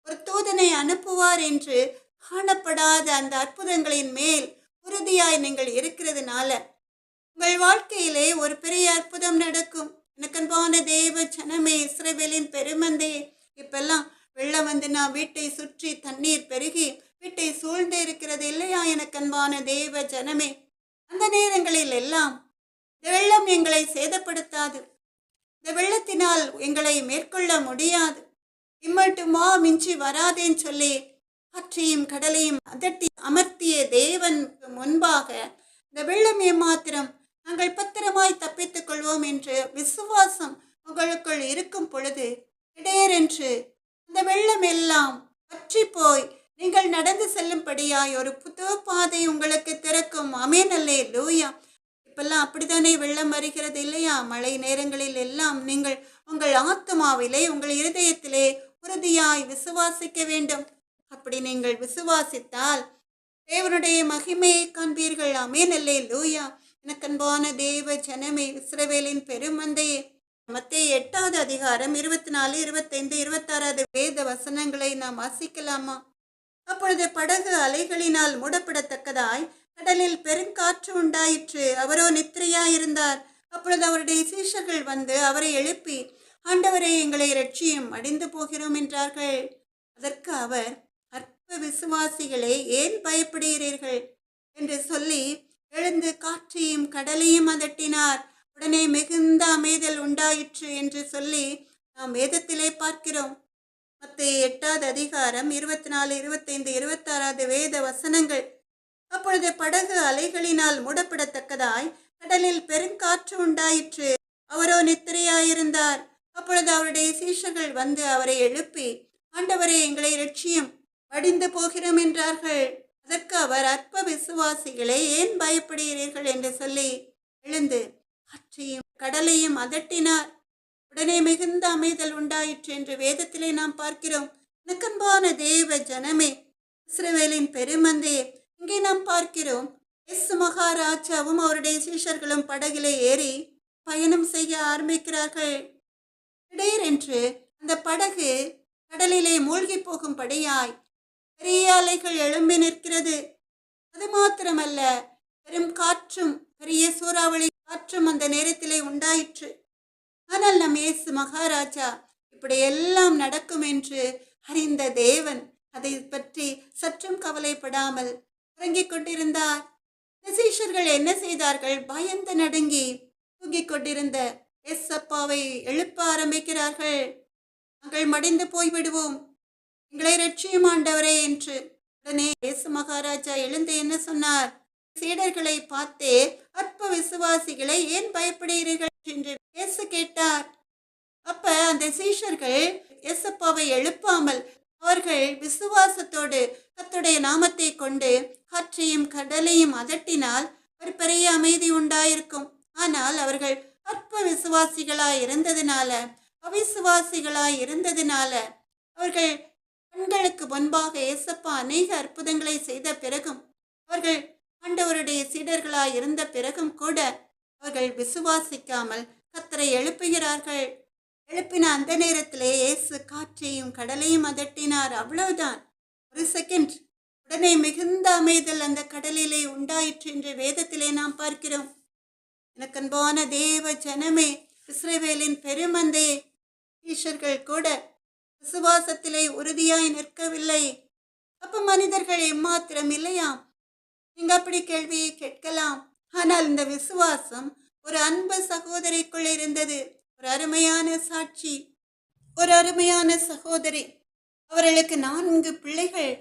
S1: ஒரு தூதனை அனுப்புவார் என்று காணப்படாத அந்த அற்புதங்களின் மேல் உறுதியாய் நீங்கள் இருக்கிறதுனால உங்கள் வாழ்க்கையிலே ஒரு பெரிய அற்புதம் நடக்கும். எனக்கன்பான தேவ ஜனமே, இஸ்ரவேலின் பெருமந்தையே, இப்பெல்லாம் வெள்ளம் வந்து நான் வீட்டை சுற்றி தண்ணீர் பெருகி வீட்டை சூழ்ந்து இருக்கிறது இல்லையா? எனக்கன்பான தேவ ஜனமே, அந்த நேரங்களில் எல்லாம் இந்த வெள்ளம் எங்களை சேதப்படுத்தாது. இந்த வெள்ளத்தினால் எங்களை மேற்கொள்ள முடியாது. இம்மட்டுமா மிஞ்சி வராதேன்னு சொல்லி காற்றையும் கடலையும் அதட்டி அமர்த்திய தேவன் முன்பாக இந்த வெள்ளம் ஏமாத்திரம் நாங்கள் பத்திரமாய் தப்பித்துக் கொள்வோம் என்று விசுவாசம் உங்களுக்குள் இருக்கும் பொழுது திடீரென்று அந்த வெள்ளம் எல்லாம் வற்றி போய் நீங்கள் நடந்து செல்லும்படியாய் ஒரு புது பாதை உங்களுக்கு திறக்கும். ஆமென், அல்லேலூயா. இப்பெல்லாம் அப்படித்தானே வெள்ளம் வருகிறது இல்லையா? மழை நேரங்களில் எல்லாம் நீங்கள் உங்கள் ஆத்துமாவிலே உங்கள் இருதயத்திலே உறுதியாய் விசுவாசிக்க வேண்டும். அப்படி நீங்கள் விசுவாசித்தால் தேவனுடைய மகிமையை காண்பீர்கள். ஆமென், அல்லேலூயா. எனக்கன்பான தேவ ஜனமே, இஸ்ரவேலின் பெருமந்தையே, மத்தேயு 8வது அதிகாரம் 24, 25, 26 வேத வசனங்களை நாம் வாசிக்கலாமா? அப்பொழுது படகு அலைகளினால் மூடப்படத்தக்கதாய் கடலில் பெருங்காற்று உண்டாயிற்று. அவரோ நித்திரையாயிருந்தார். அப்பொழுது அவருடைய சீஷர்கள் வந்து அவரை எழுப்பி, ஆண்டவரே, எங்களை இரட்சியும், அடிந்து போகிறோம் என்றார்கள். அதற்கு அவர், அற்ப விசுவாசிகளே, ஏன் பயப்படுகிறீர்கள் என்று சொல்லி எழுந்து காற்றையும் கடலையும் அதட்டினார். உடனே மிகுந்த அமைதல் உண்டாயிற்று என்று சொல்லி நாம் வேதத்திலே பார்க்கிறோம். மத்தேயு 8வது அதிகாரம் 24, 25, 26 வேத வசனங்கள். அப்பொழுது படகு அலைகளினால் மூடப்படத்தக்கதாய் கடலில் பெருங்காற்று உண்டாயிற்று. அவரோ நித்திரையாயிருந்தார். அப்பொழுது அவருடைய சீஷர்கள் வந்து அவரை எழுப்பி, ஆண்டவரே, எங்களை இரட்சியும், மடிந்து போகிறோம் என்றார்கள். அதற்கு அவர், அற்ப விசுவாசிகளே, ஏன் பயப்படுகிறீர்கள் என்று சொல்லி எழுந்து காற்றையும் கடலையும் அதட்டினார். உடனே மிகுந்த அமைதல் உண்டாயிற்று என்று வேதத்திலே நாம் பார்க்கிறோம். எனக்கன்பான தேவ ஜனமே, இஸ்ரவேலின் பெருமந்தையே, இங்கே நாம் பார்க்கிறோம், இயேசு மகாராஜாவும் அவருடைய சீஷர்களும் படகிலே ஏறி பயணம் செய்ய ஆரம்பிக்கிறார்கள். திடீரென்று அந்த படகு கடலிலே மூழ்கி போகும்படியாய் பெரிய அலைகள் எழும்பி நிற்கிறது. அது மாத்திரமல்ல, பெரும் காற்றும் பெரிய சூறாவளி காற்றும் அந்த நேரத்திலே உண்டாயிற்று. ஆனால் நம் இயேசு மகாராஜா இப்படி எல்லாம் நடக்கும் என்று அறிந்த தேவன் அதை பற்றி சற்றும் கவலைப்படாமல் உறங்கிக் கொண்டிருந்தார். சீஷர்கள் என்ன செய்தார்கள்? பயந்து நடுங்கி தூங்கிக் கொண்டிருந்த ஏசப்பாவை எழுப்ப ஆரம்பிக்கிறார்கள். நாங்கள் மடிந்து போய்விடுவோம், எங்களை ரட்சியும் ஆண்டவரே என்று. உடனே இயேசு மகாராஜா எழுந்து என்ன சொன்னார்? சீடர்களை பார்த்தே, அற்ப விசுவாசிகளை ஏன் பயப்படுகிறீர்கள் என்று இயேசு கேட்டார். அப்ப அந்த சீஷர்கள் ஏசப்பாவை எழுப்பாமல் அவர்கள் விசுவாசத்தோடு கர்த்தருடைய நாமத்தை கொண்டு காற்றையும் கடலையும் அதட்டினால் ஒரு பெரிய அமைதி உண்டாயிருக்கும். ஆனால் அவர்கள் அற்ப விசுவாசிகளாய் இருந்ததினால, அவிசுவாசிகளாய் இருந்ததினால அவர்கள் கண்களுக்கு முன்பாக ஏசப்பா அநேக அற்புதங்களை செய்த பிறகும், அவர்கள் ஆண்டவருடைய சீடர்களாய் இருந்த பிறகும் கூட அவர்கள் விசுவாசிக்காமல் கர்த்தரை எழுப்புகிறார்கள். எழுப்பின அந்த நேரத்திலே இயேசு காற்றையும் கடலையும் அதட்டினார். அவ்வளவுதான், ஒரு செகண்ட். உடனே மிகுந்த அமைதல் அந்த கடலிலே உண்டாயிற்று என்று வேதத்திலே நாம் பார்க்கிறோம். எனக்கு அன்பான தேவ ஜனமே, இஸ்ரவேலின் பெருமந்தையே, ஈஷர்கள் கூட விசுவாசத்திலே உறுதியாய் நிற்கவில்லை. அப்ப மனிதர்கள் எம்மாத்திரம் இல்லையாம்? நீங்க அப்படி கேள்வியை கேட்கலாம். ஆனால் இந்த விசுவாசம் ஒரு அன்பு சகோதரிக்குள் இருந்தது. ஒரு அருமையான சாட்சி, ஒரு அருமையான சகோதரி. அவர்களுக்கு 4 பிள்ளைகள்.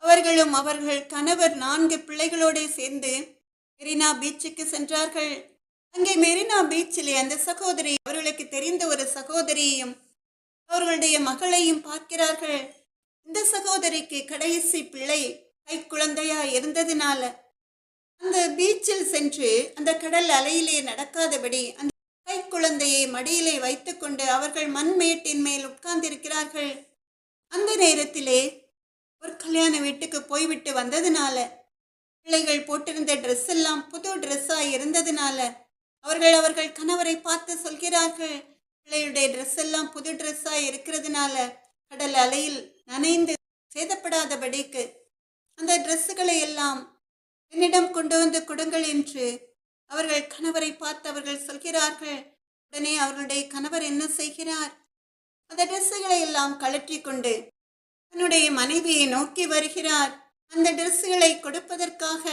S1: அவர்களும் அவர்கள் கணவர் 4 பிள்ளைகளோடு சேர்ந்து மெரினா பீச்சுக்கு சென்றார்கள். அங்கே மெரினா பீச்சிலே அந்த சகோதரி அவர்களுக்கு தெரிந்த ஒரு சகோதரியையும் அவர்களுடைய மகளையும் பார்க்கிறார்கள். இந்த சகோதரிக்கு கடைசி பிள்ளை கை குழந்தையா இருந்ததினால அந்த பீச்சில் சென்று அந்த கடல் அலையிலே நடக்காதபடி அந்த கை குழந்தையை மடியிலே வைத்துக்கொண்டு அவர்கள் மண்மேட்டின் மேல் உட்கார்ந்திருக்கிறார்கள். அந்த நேரத்திலே ஒரு கல்யாண வீட்டுக்கு போய்விட்டு வந்ததுனால, பிள்ளைகள் போட்டிருந்த ட்ரெஸ் எல்லாம் புது ட்ரெஸ்ஸா இருந்ததுனால அவர்கள் கணவரை பார்த்து சொல்கிறார்கள், பிள்ளையுடைய ட்ரெஸ் எல்லாம் புது ட்ரெஸ்ஸா இருக்கிறதுனால கடல் அலையில் நனைந்து சேதப்படாதபடிக்கு அந்த ட்ரெஸ்ஸுகளை எல்லாம் என்னிடம் கொண்டு வந்து கொடுங்கள் என்று அவர்கள் கணவரை பார்த்து அவர்கள் சொல்கிறார்கள். உடனே அவர்களுடைய கணவர் என்ன செய்கிறார்? அந்த ட்ரெஸ்ஸுகளை எல்லாம் கழற்றி கொண்டு தன்னுடைய மனைவியை நோக்கி வருகிறார், அந்த ட்ரெஸ்ஸுகளை கொடுப்பதற்காக.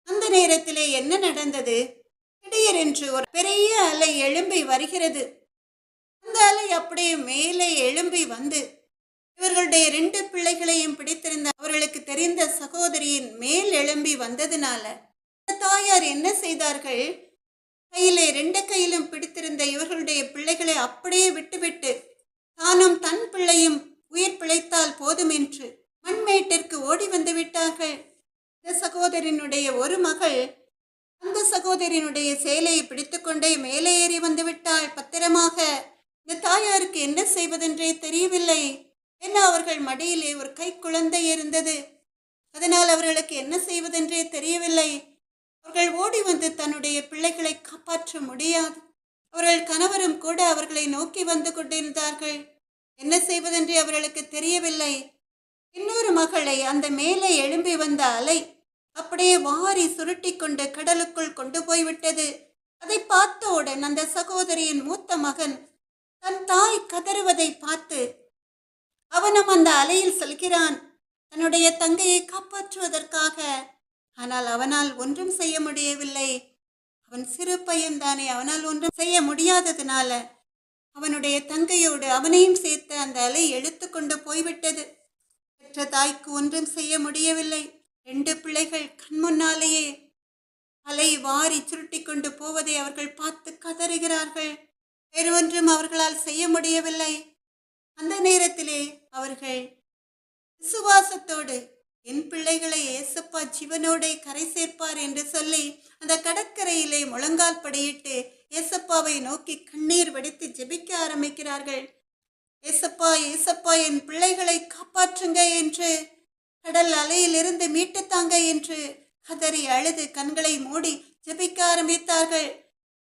S1: அந்த நேரத்திலே என்ன நடந்தது? திடீரென்று ஒரு பெரிய அலை எழும்பி வருகிறது. அந்த அலை அப்படியே மேலே எழும்பி வந்து இவர்களுடைய 2 பிள்ளைகளையும் பிடித்திருந்த அவர்களுக்கு தெரிந்த சகோதரியின் மேல் எழும்பி வந்ததினால தாயார் என்ன செய்தார்கள்? கையிலே 2 கையிலும் பிடித்திருந்த இவர்களுடைய பிள்ளைகளை அப்படியே விட்டுவிட்டு தானும் தன் பிள்ளையும் உயிர் பிழைத்தால் போதும் என்று மண்மேட்டிற்கு ஓடி வந்து விட்டார்கள். இந்த சகோதரினுடைய ஒரு மகள் அந்த சகோதரியினுடைய சேலையை பிடித்துக்கொண்டே மேலே ஏறி வந்து விட்டாள் பத்திரமாக. இந்த தாயாருக்கு என்ன செய்வதென்றே தெரியவில்லை. ஏன்னா அவர்கள் மடியிலே ஒரு கை குழந்தை இருந்தது. அதனால் அவர்களுக்கு என்ன செய்வதென்றே தெரியவில்லை. அவர்கள் ஓடி வந்து தன்னுடைய பிள்ளைகளை காப்பாற்ற முடியாது. அவர்கள் கணவரும் கூட அவர்களை நோக்கி வந்து கொண்டிருந்தார்கள். என்ன செய்வதென்றே அவர்களுக்கு தெரியவில்லை. இன்னொரு மகளை அந்த மேலே எழும்பி வந்த அலை அப்படியே வாரி சுருட்டி கொண்டு கடலுக்குள் கொண்டு போய்விட்டது. அதை பார்த்தவுடன் அந்த சகோதரியின் மூத்த மகன் தன் தாய் கதறுவதை பார்த்து அவனும் அந்த அலையில் செல்கிறான் தன்னுடைய தங்கையை காப்பாற்றுவதற்காக. ஆனால் அவனால் ஒன்றும் செய்ய முடியவில்லை. அவன் சிறு பையன்தானே, அவனால் ஒன்றும் செய்ய முடியாததுனால அவனுடைய தங்கையோடு அவனையும் சேர்த்து அந்த அலை இழுத்து கொண்டு போய்விட்டது. பெற்ற தாய்க்கு ஒன்றும் செய்ய முடியவில்லை. 2 பிள்ளைகள் கண்முன்னாலேயே அலை வாரி சுருட்டி கொண்டு போவதை அவர்கள் பார்த்து கதறுகிறார்கள். வேறு ஒன்றும் அவர்களால் செய்ய முடியவில்லை. அந்த நேரத்திலே அவர்கள் விசுவாசத்தோடு என் பிள்ளைகளை ஏசப்பா ஜீவனோடே கரை சேர்ப்பார் என்று சொல்லி அந்த கடற்கரையிலே முழங்கால் படியிட்டு ஏசப்பாவை நோக்கி கண்ணீர் வடித்து ஜெபிக்க ஆரம்பிக்கிறார்கள். ஏசப்பா ஏசப்பா என் பிள்ளைகளை காப்பாற்றுங்க என்று, கடல் அலையிலிருந்து மீட்டுத்தாங்க என்று கதறி அழுது கண்களை மூடி ஜெபிக்க ஆரம்பித்தார்கள்.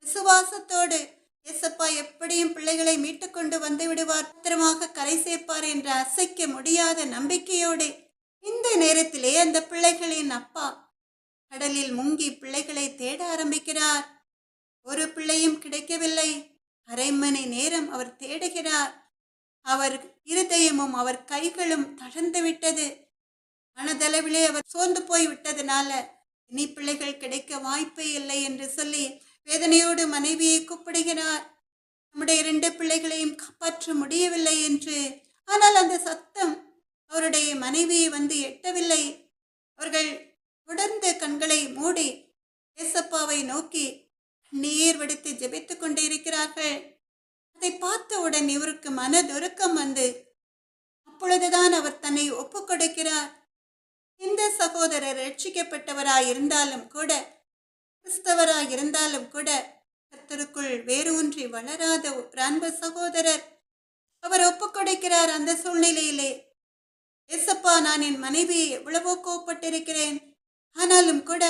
S1: விசுவாசத்தோடு ஏசப்பா எப்படியும் பிள்ளைகளை மீட்டு கொண்டு வந்து விடுவார், பத்திரமாக கரை சேர்ப்பார் என்ற அசைக்க முடியாத நம்பிக்கையோடு இந்த நேரத்திலே அந்த பிள்ளைகளின் அப்பா கடலில் முங்கி பிள்ளைகளை தேட ஆரம்பிக்கிறார். ஒரு பிள்ளையும் கிடைக்கவில்லை. அரை மணி நேரம் அவர் தேடுகிறார். அவர் இருதயமும் அவர் கைகளும் தளர்ந்து விட்டது. மனதளவிலே அவர் சோர்ந்து போய் விட்டதுனால இனி பிள்ளைகள் கிடைக்க வாய்ப்பே இல்லை என்று சொல்லி வேதனையோடு மனைவியை கூப்பிடுகிறார். நம்முடைய 2 பிள்ளைகளையும் காப்பாற்ற முடியவில்லை என்று. ஆனால் அந்த சத்தம் அவருடைய மனைவியை வந்து எட்டவில்லை. அவர்கள் தொடர்ந்து கண்களை மூடி ஏசப்பாவை நோக்கி நீர் வடித்து ஜெபித்துக் கொண்டு இருக்கிறார்கள். அதை பார்த்தவுடன் இவருக்கு மனதுருக்கம் வந்து அப்பொழுதுதான் அவர் தன்னை ஒப்புக் கொடுக்கிறார். இந்த சகோதரர் ரட்சிக்கப்பட்டவராய் இருந்தாலும் கூட, கிறிஸ்தவராய் இருந்தாலும் கூட, கர்த்தருக்குள் வேறு ஒன்றி வளராத ஒரு அன்பு சகோதரர். அவர் ஒப்புக் கொடுக்கிறார். அந்த சூழ்நிலையிலே, ஏசப்பா, நான் என் மனைவியை எவ்வளவோ கோவப்பட்டிருக்கிறேன். ஆனாலும் கூட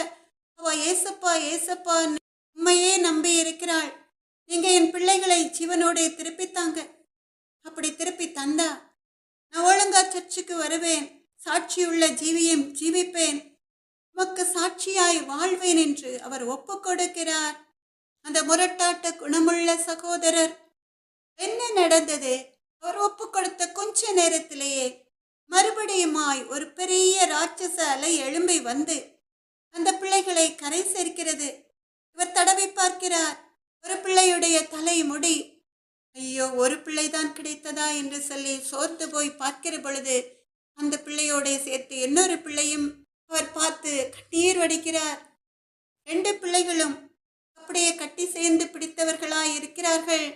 S1: அவ ஏசப்பா ஏசப்பா உண்மையே நம்பி இருக்கிறாள். நீங்க என் பிள்ளைகளை ஜீவனோட திருப்பித்தாங்க. அப்படி திருப்பி தந்தா நான் ஒழுங்கா சர்ச்சுக்கு வருவேன், சாட்சியுள்ள ஜீவியம் ஜீவிப்பேன், உமக்கு சாட்சியாய் வாழ்வேன் என்று அவர் ஒப்புக் கொடுக்கிறார். அந்த முரட்டாட்ட குணமுள்ள சகோதரர் என்ன நடந்தது? அவர் ஒப்புக் கொடுத்த கொஞ்ச நேரத்திலேயே மறுபடியுமாய் ஒரு பெரிய ராட்சச அலை எழும்பி வந்து அந்த பிள்ளைகளை கரை சேர்க்கிறது. இவர் தடவி பார்க்கிறார். ஒரு பிள்ளையுடைய தலை முடி, ஐயோ ஒரு பிள்ளைதான் கிடைத்ததா என்று சொல்லி சோர்ந்து போய் பார்க்கிற பொழுது அந்த பிள்ளையோட சேர்த்து இன்னொரு பிள்ளையும் அவர் பார்த்து கண்ணீர் வடிக்கிறார். 2 பிள்ளைகளும் அப்படியே கட்டி சேர்ந்து பிடித்தவர்களாய் இருக்கிறார்கள்.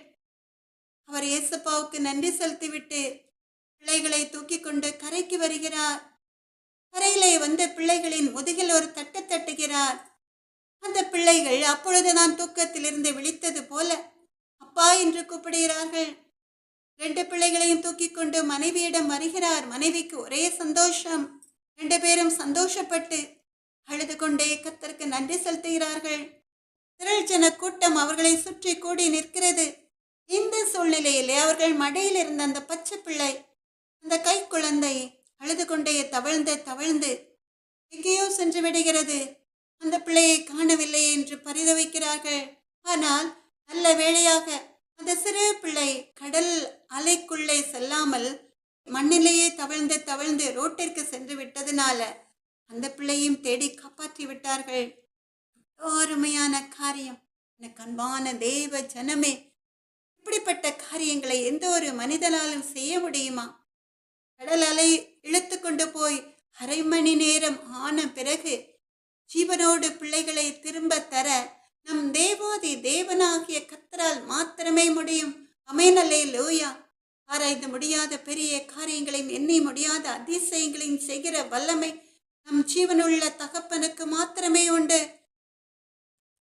S1: அவர் ஏசப்பாவுக்கு நன்றி செலுத்திவிட்டு பிள்ளைகளை தூக்கி கொண்டு கரைக்கு வருகிறார். கரையிலே வந்து பிள்ளைகளின் முதுகில் ஒரு தட்டு தட்டுகிறார். அந்த பிள்ளைகள் அப்பொழுது நான் தூக்கத்திலிருந்து விழித்தது போல அப்பா என்று கூப்பிடுகிறார்கள். 2 பிள்ளைகளையும் தூக்கி கொண்டு மனைவியிடம் வருகிறார். மனைவிக்கு ஒரே சந்தோஷம். 2 பேரும் சந்தோஷப்பட்டு அழுது கொண்டே கர்த்தருக்கு நன்றி செலுத்துகிறார்கள். திரள் ஜன கூட்டம் அவர்களை சுற்றி கூடி நிற்கிறது. இந்த சூழ்நிலையிலே அவர்கள் மடியில் இருந்த அந்த பச்சை பிள்ளை, அந்த கை குழந்தை அழுது கொண்டே தவழ்ந்து தவழ்ந்து எங்கேயோ சென்று விடுகிறது. அந்த பிள்ளையை காணவில்லை என்று பரிதவிக்கிறார்கள். ஆனால் நல்ல வேளையாக அந்த சிறு பிள்ளை கடல் அலைக்குள்ளே செல்லாமல் மண்ணிலேயே தவழ்ந்து தவழ்ந்து ரோட்டிற்கு சென்று விட்டதுனால அந்த பிள்ளையும் தேடி காப்பாற்றி விட்டார்கள். அருமையான காரியம். எனக்கு அன்பான தேவ ஜனமே, இப்படிப்பட்ட காரியங்களை எந்த ஒரு மனிதனாலும் செய்ய முடியுமா? கடல் அலை இழுத்து கொண்டு போய் அரை மணி நேரம் ஆன பிறகு ஜீவனோடு பிள்ளைகளை திரும்ப தர நம் தேவாதி தேவனாகிய கர்த்தரால் மாத்திரமே முடியும். ஆமென், அல்லேலூயா. ஆராய்ந்து முடியாத பெரிய காரியங்களையும் எண்ணி முடியாத அதிசயங்களையும் செய்கிற வல்லமை நம் ஜீவனுள்ள தகப்பனுக்கு மாத்திரமே உண்டு.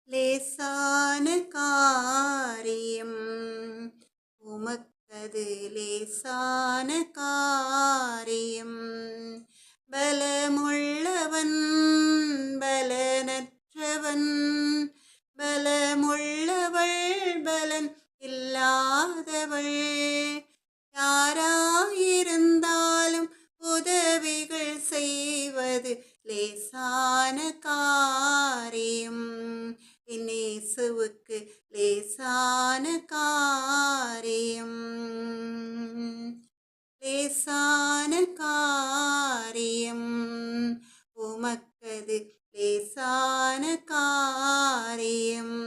S1: லேசான காரியம் உமக்கது லேசான காரியம். பலமுள்ளவன் பலனற்றவன், பலமுள்ளவள் பலன் இல்லாதவள், யாராயிருந்தாலும் உதவிகள் செய்வது லேசான காரியம். இயேசுவுக்கு லேசான காரியம், லேசான காரியம் உமக்கது லேசான காரியம்.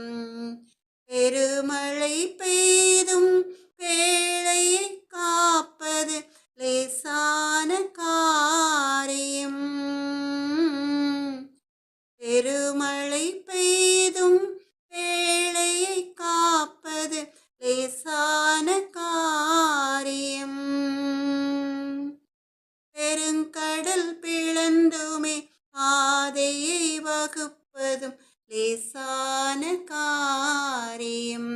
S1: பெருமழை பெய்தும் பேழையை காப்பது லேசான காரியம். பெருமழை பெய்தும் பேழையை காப்பது லேசான காரியம். பெருங்கடல் பிளந்துமே பாதையை வகுப்பதும் லேசான காரியம்.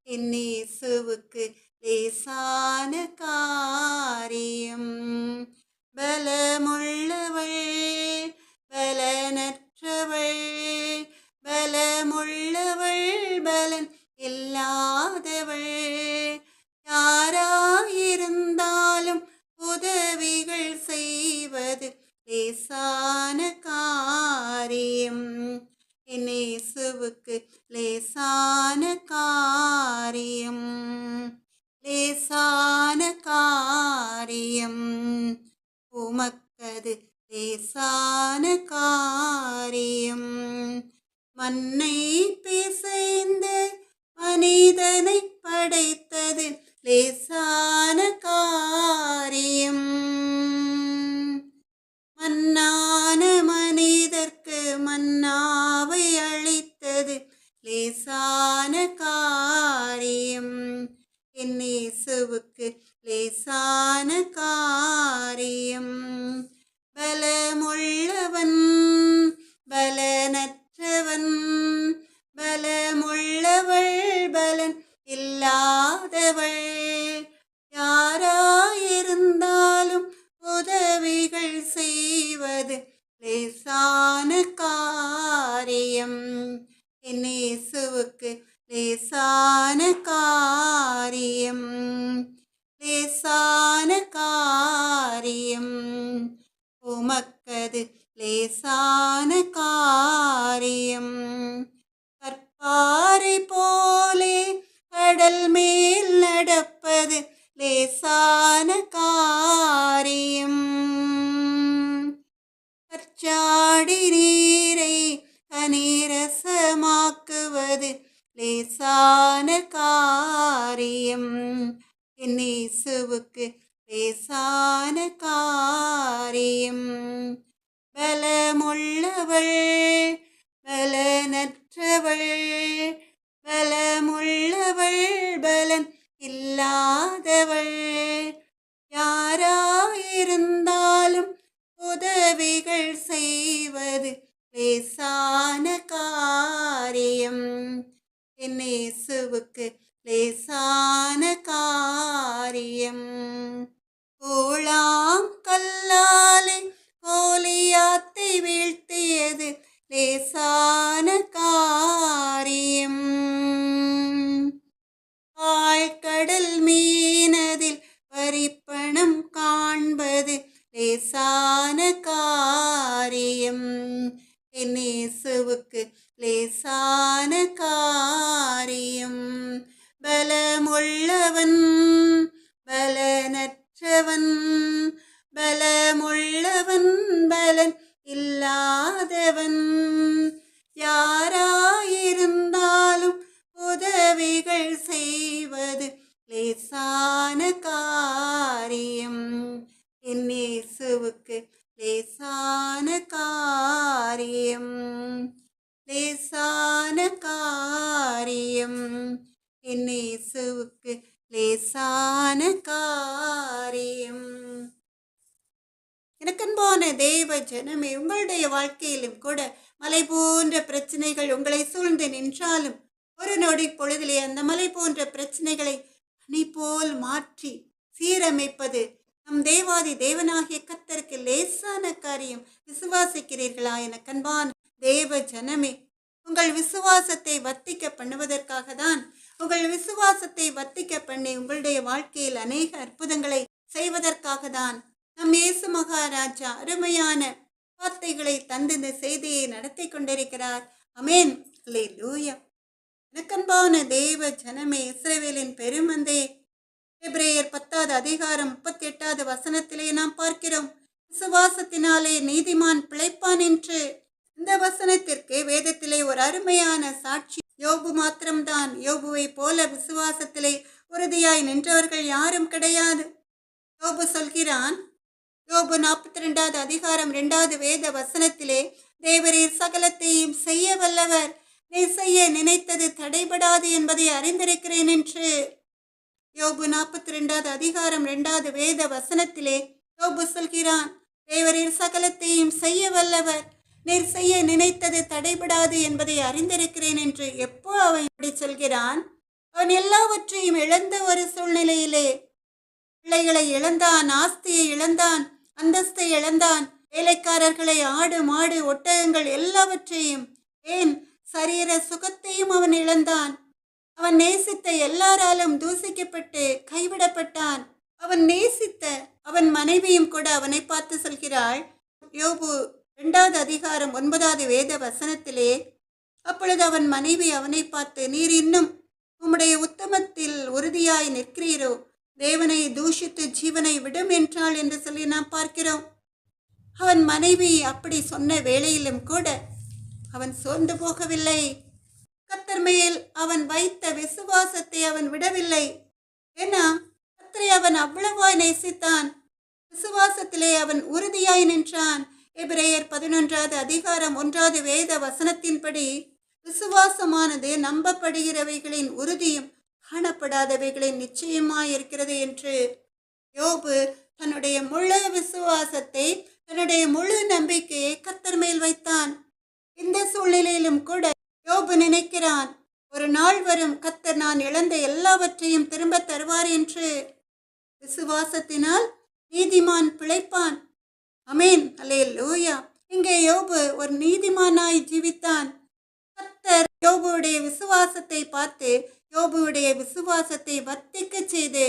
S1: இயேசுவுக்கு லேசான காரியம். பலமுள்ளவள் பலனற்றவள், பலமுள்ளவள் பலன் இல்லாதவள், யாராயிருந்தாலும் உதவிகள் செய்வது லேசான காரியம். இயேசுவுக்கு லேசான காரியம், லேசான காரியம், உமக்கது லேசான காரியம். மண்ணை பிசைந்து மனிதனை படைத்தது லேசான காரியம். மன்னான மனிதர்க்கு மன்னாவை அளித்தது லேசான காரியம். என் இயேசுவுக்கு லேசான காரியம். பலமுள்ளவன் பலனற்றவன், பலமுள்ளவள் பலன் இல்லாதவள், யாராயிருந்தாலும் உதவிகள் செய்வது லேசான காரியம். என் இயேசுவுக்கு லேசான காரியம், லேசான காரியம், உமக்கது லேசான காரியம். கற்பாறை போலே கடல் மேல் நடப்பது லேசான காரியம். கற்றாடி நீரை கனிரசமாக்குவது லேசான காரியம். என் இயேசுவுக்கு லேசான காரியம். பலமுள்ளவள் பலனற்றவள், பலமுள்ளவள் பலன் இல்லாதவள், யாராயிருந்தாலும் உதவிகள் செய்வது லேசான காரியம். என் இயேசுவுக்கு லேசான காரியம். கூழாம் கல்லாலே கோலியாத்தை வீழ்த்தியது லேசான காரியம். ஆழ்கடல் மீனதில் வரிப்பணம் காண்பது லேசான காரியம். என் இயேசுவுக்கு லேசான காரியம். பலமுள்ளவன் பலனற்றவன், பலமுள்ளவன் பலன் இல்லாதவன், யாராயிருந்தாலும் உதவிகள் செய்வது லேசான காரியம். என் இயேசுவுக்கு லேசான காரியம், லேசான காரியம். என் இயேசுவுக்கு லேசான காரியம். எனக்கன்பான தேவ ஜனமே, உங்களுடைய வாழ்க்கையிலும் கூட மலை போன்ற பிரச்சனைகள் உங்களை சூழ்ந்து நின்றாலும் ஒரு நொடி பொழுதிலே அந்த மலை போன்ற பிரச்சனைகளை பனி போல் மாற்றி சீரமைப்பது நம் தேவாதி தேவனாகிய கர்த்தருக்கு லேசான காரியம். விசுவாசிக்கிறீர்களா எனக்கன்பான தேவ ஜனமே? உங்கள் விசுவாசத்தை வர்த்திக்க பண்ணுவதற்காக தான், உங்கள் விசுவாசத்தை வர்த்திக்க பண்ணி உங்களுடைய வாழ்க்கையில் அநேக அற்புதங்களை செய்வதற்காக தான் நம் இயேசு மகாராஜா அருமையான வார்த்தைகளை தந்து இந்த செய்தியை நடத்தி கொண்டிருக்கிறார். அமேன், அல்லேலூயா. எனக்கன்பான தேவ ஜனமே, இஸ்ரவேலின் பெருமந்தே, எபிரேயர் 10வது அதிகாரம் 38வது வசனத்திலே நாம் பார்க்கிறோம், விசுவாசத்தினாலே நீதிமான் பிழைப்பான் என்று. இந்த வசனத்திற்கு வேதத்திலே ஒரு அருமையான சாட்சி யோபு மாத்திரம்தான். யோபுவை போல விசுவாசத்திலே உறுதியாய் நின்றவர்கள் யாரும் கிடையாது. யோபு சொல்கிறான், யோபு 42வது அதிகாரம் 2வது வேத வசனத்திலே, தேவரீர் சகலத்தையும் செய்ய வல்லவர், நீ செய்ய நினைத்தது தடைபடாது என்பதை அறிந்திருக்கிறேன் என்று. யோபு 42வது அதிகாரம் 2வது வேத வசனத்திலே யோபு சொல்கிறான், தேவரீர் சகலத்தையும் செய்ய வல்லவர், நீர் செய்ய நினைத்தது தடைபடாது என்பதை அறிந்திருக்கிறேன் என்று. எப்போ அவன் இப்படி சொல்கிறான்? அவன் எல்லாவற்றையும் இழந்த ஒரு சூழ்நிலையிலே, பிள்ளைகளை இழந்தான், ஆஸ்தியை இழந்தான், அந்தஸ்தை இழந்தான், வேலைக்காரர்களை, ஆடு மாடு ஒட்டகங்கள் எல்லாவற்றையும், ஏன் சரீர சுகத்தையும் அவன் இழந்தான். அவன் நேசித்த எல்லாராலும் தூசிக்கப்பட்டு கைவிடப்பட்டான். அவன் நேசித்த அவன் மனைவியும் கூட அவனை பார்த்து சொல்கிறாள், யோபு 2வது அதிகாரம் 9வது வேத வசனத்திலே, அப்பொழுது அவன் மனைவி அவனை பார்த்து, நீர் இன்னும் உம்முடைய உத்தமத்தில் உறுதியாய் நிற்கிறீரோ? தேவனை தூஷித்து ஜீவனை விடும் என்றாள் என்று சொல்லி நாம் பார்க்கிறோம். அவன் மனைவி அப்படி சொன்ன வேளையிலும் கூட அவன் சோர்ந்து போகவில்லை. கர்த்தர் மேல் அவன் வைத்த விசுவாசத்தை அவன் விடவில்லை. ஏன்னா கர்த்தரை அவன் அவ்வளவாய் நேசித்தான். விசுவாசத்திலே அவன் உறுதியாய் நின்றான். எபிரேயர் 11வது அதிகாரம் 1வது வேத வசனத்தின்படி விசுவாசமானது நம்பப்படுகிறவைகளின் உறுதியும் காணப்படாதவைகளின் நிச்சயமாயிருக்கிறது என்று யோபு தன்னுடைய முழு விசுவாசத்தை, தன்னுடைய முழு நம்பிக்கையை கர்த்தர் மேல் வைத்தான். இந்த சூழ்நிலையிலும் கூட யோபு நினைக்கிறான், ஒரு நாள் வரும் கர்த்தர் நான் இழந்த எல்லாவற்றையும் திரும்ப தருவார் என்று. விசுவாசத்தினால் நீதிமான் பிழைப்பான். அமேன், அல்லேலூயா. இங்கே யோபு ஒரு நீதிமானாய் ஜீவித்தான். கர்த்தர் யோபுடைய விசுவாசத்தை பார்த்து யோபுடைய விசுவாசத்தை வர்த்திக்க செய்து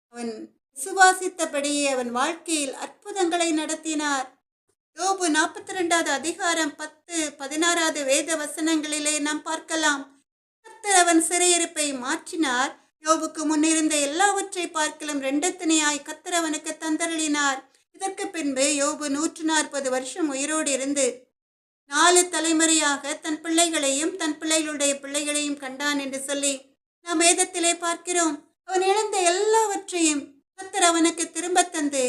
S1: அவன் விசுவாசித்தபடியே அவன் வாழ்க்கையில் அற்புதங்களை நடத்தினார். யோபு 42வது அதிகாரம் 10-16வது வேத வசனங்களிலே நாம் பார்க்கலாம். கர்த்தர் அவன் சிறையிருப்பை மாற்றினார். யோபுக்கு முன்னிருந்த எல்லாவற்றை பார்க்கலும் ரெண்டத்தனையாய் கர்த்தர் அவனுக்கு தந்தருளினார். இதற்கு பின்பு யோபு 140 வருஷம் உயிரோடு இருந்து 4 தலைமுறையாக தன் பிள்ளைகளையும் தன் பிள்ளைகளுடைய பிள்ளைகளையும் கண்டான் என்று சொல்லி நாம் வேதத்திலே பார்க்கிறோம். அவன் இழந்த எல்லாவற்றையும் கர்த்தர் அவனுக்கு திரும்ப தந்து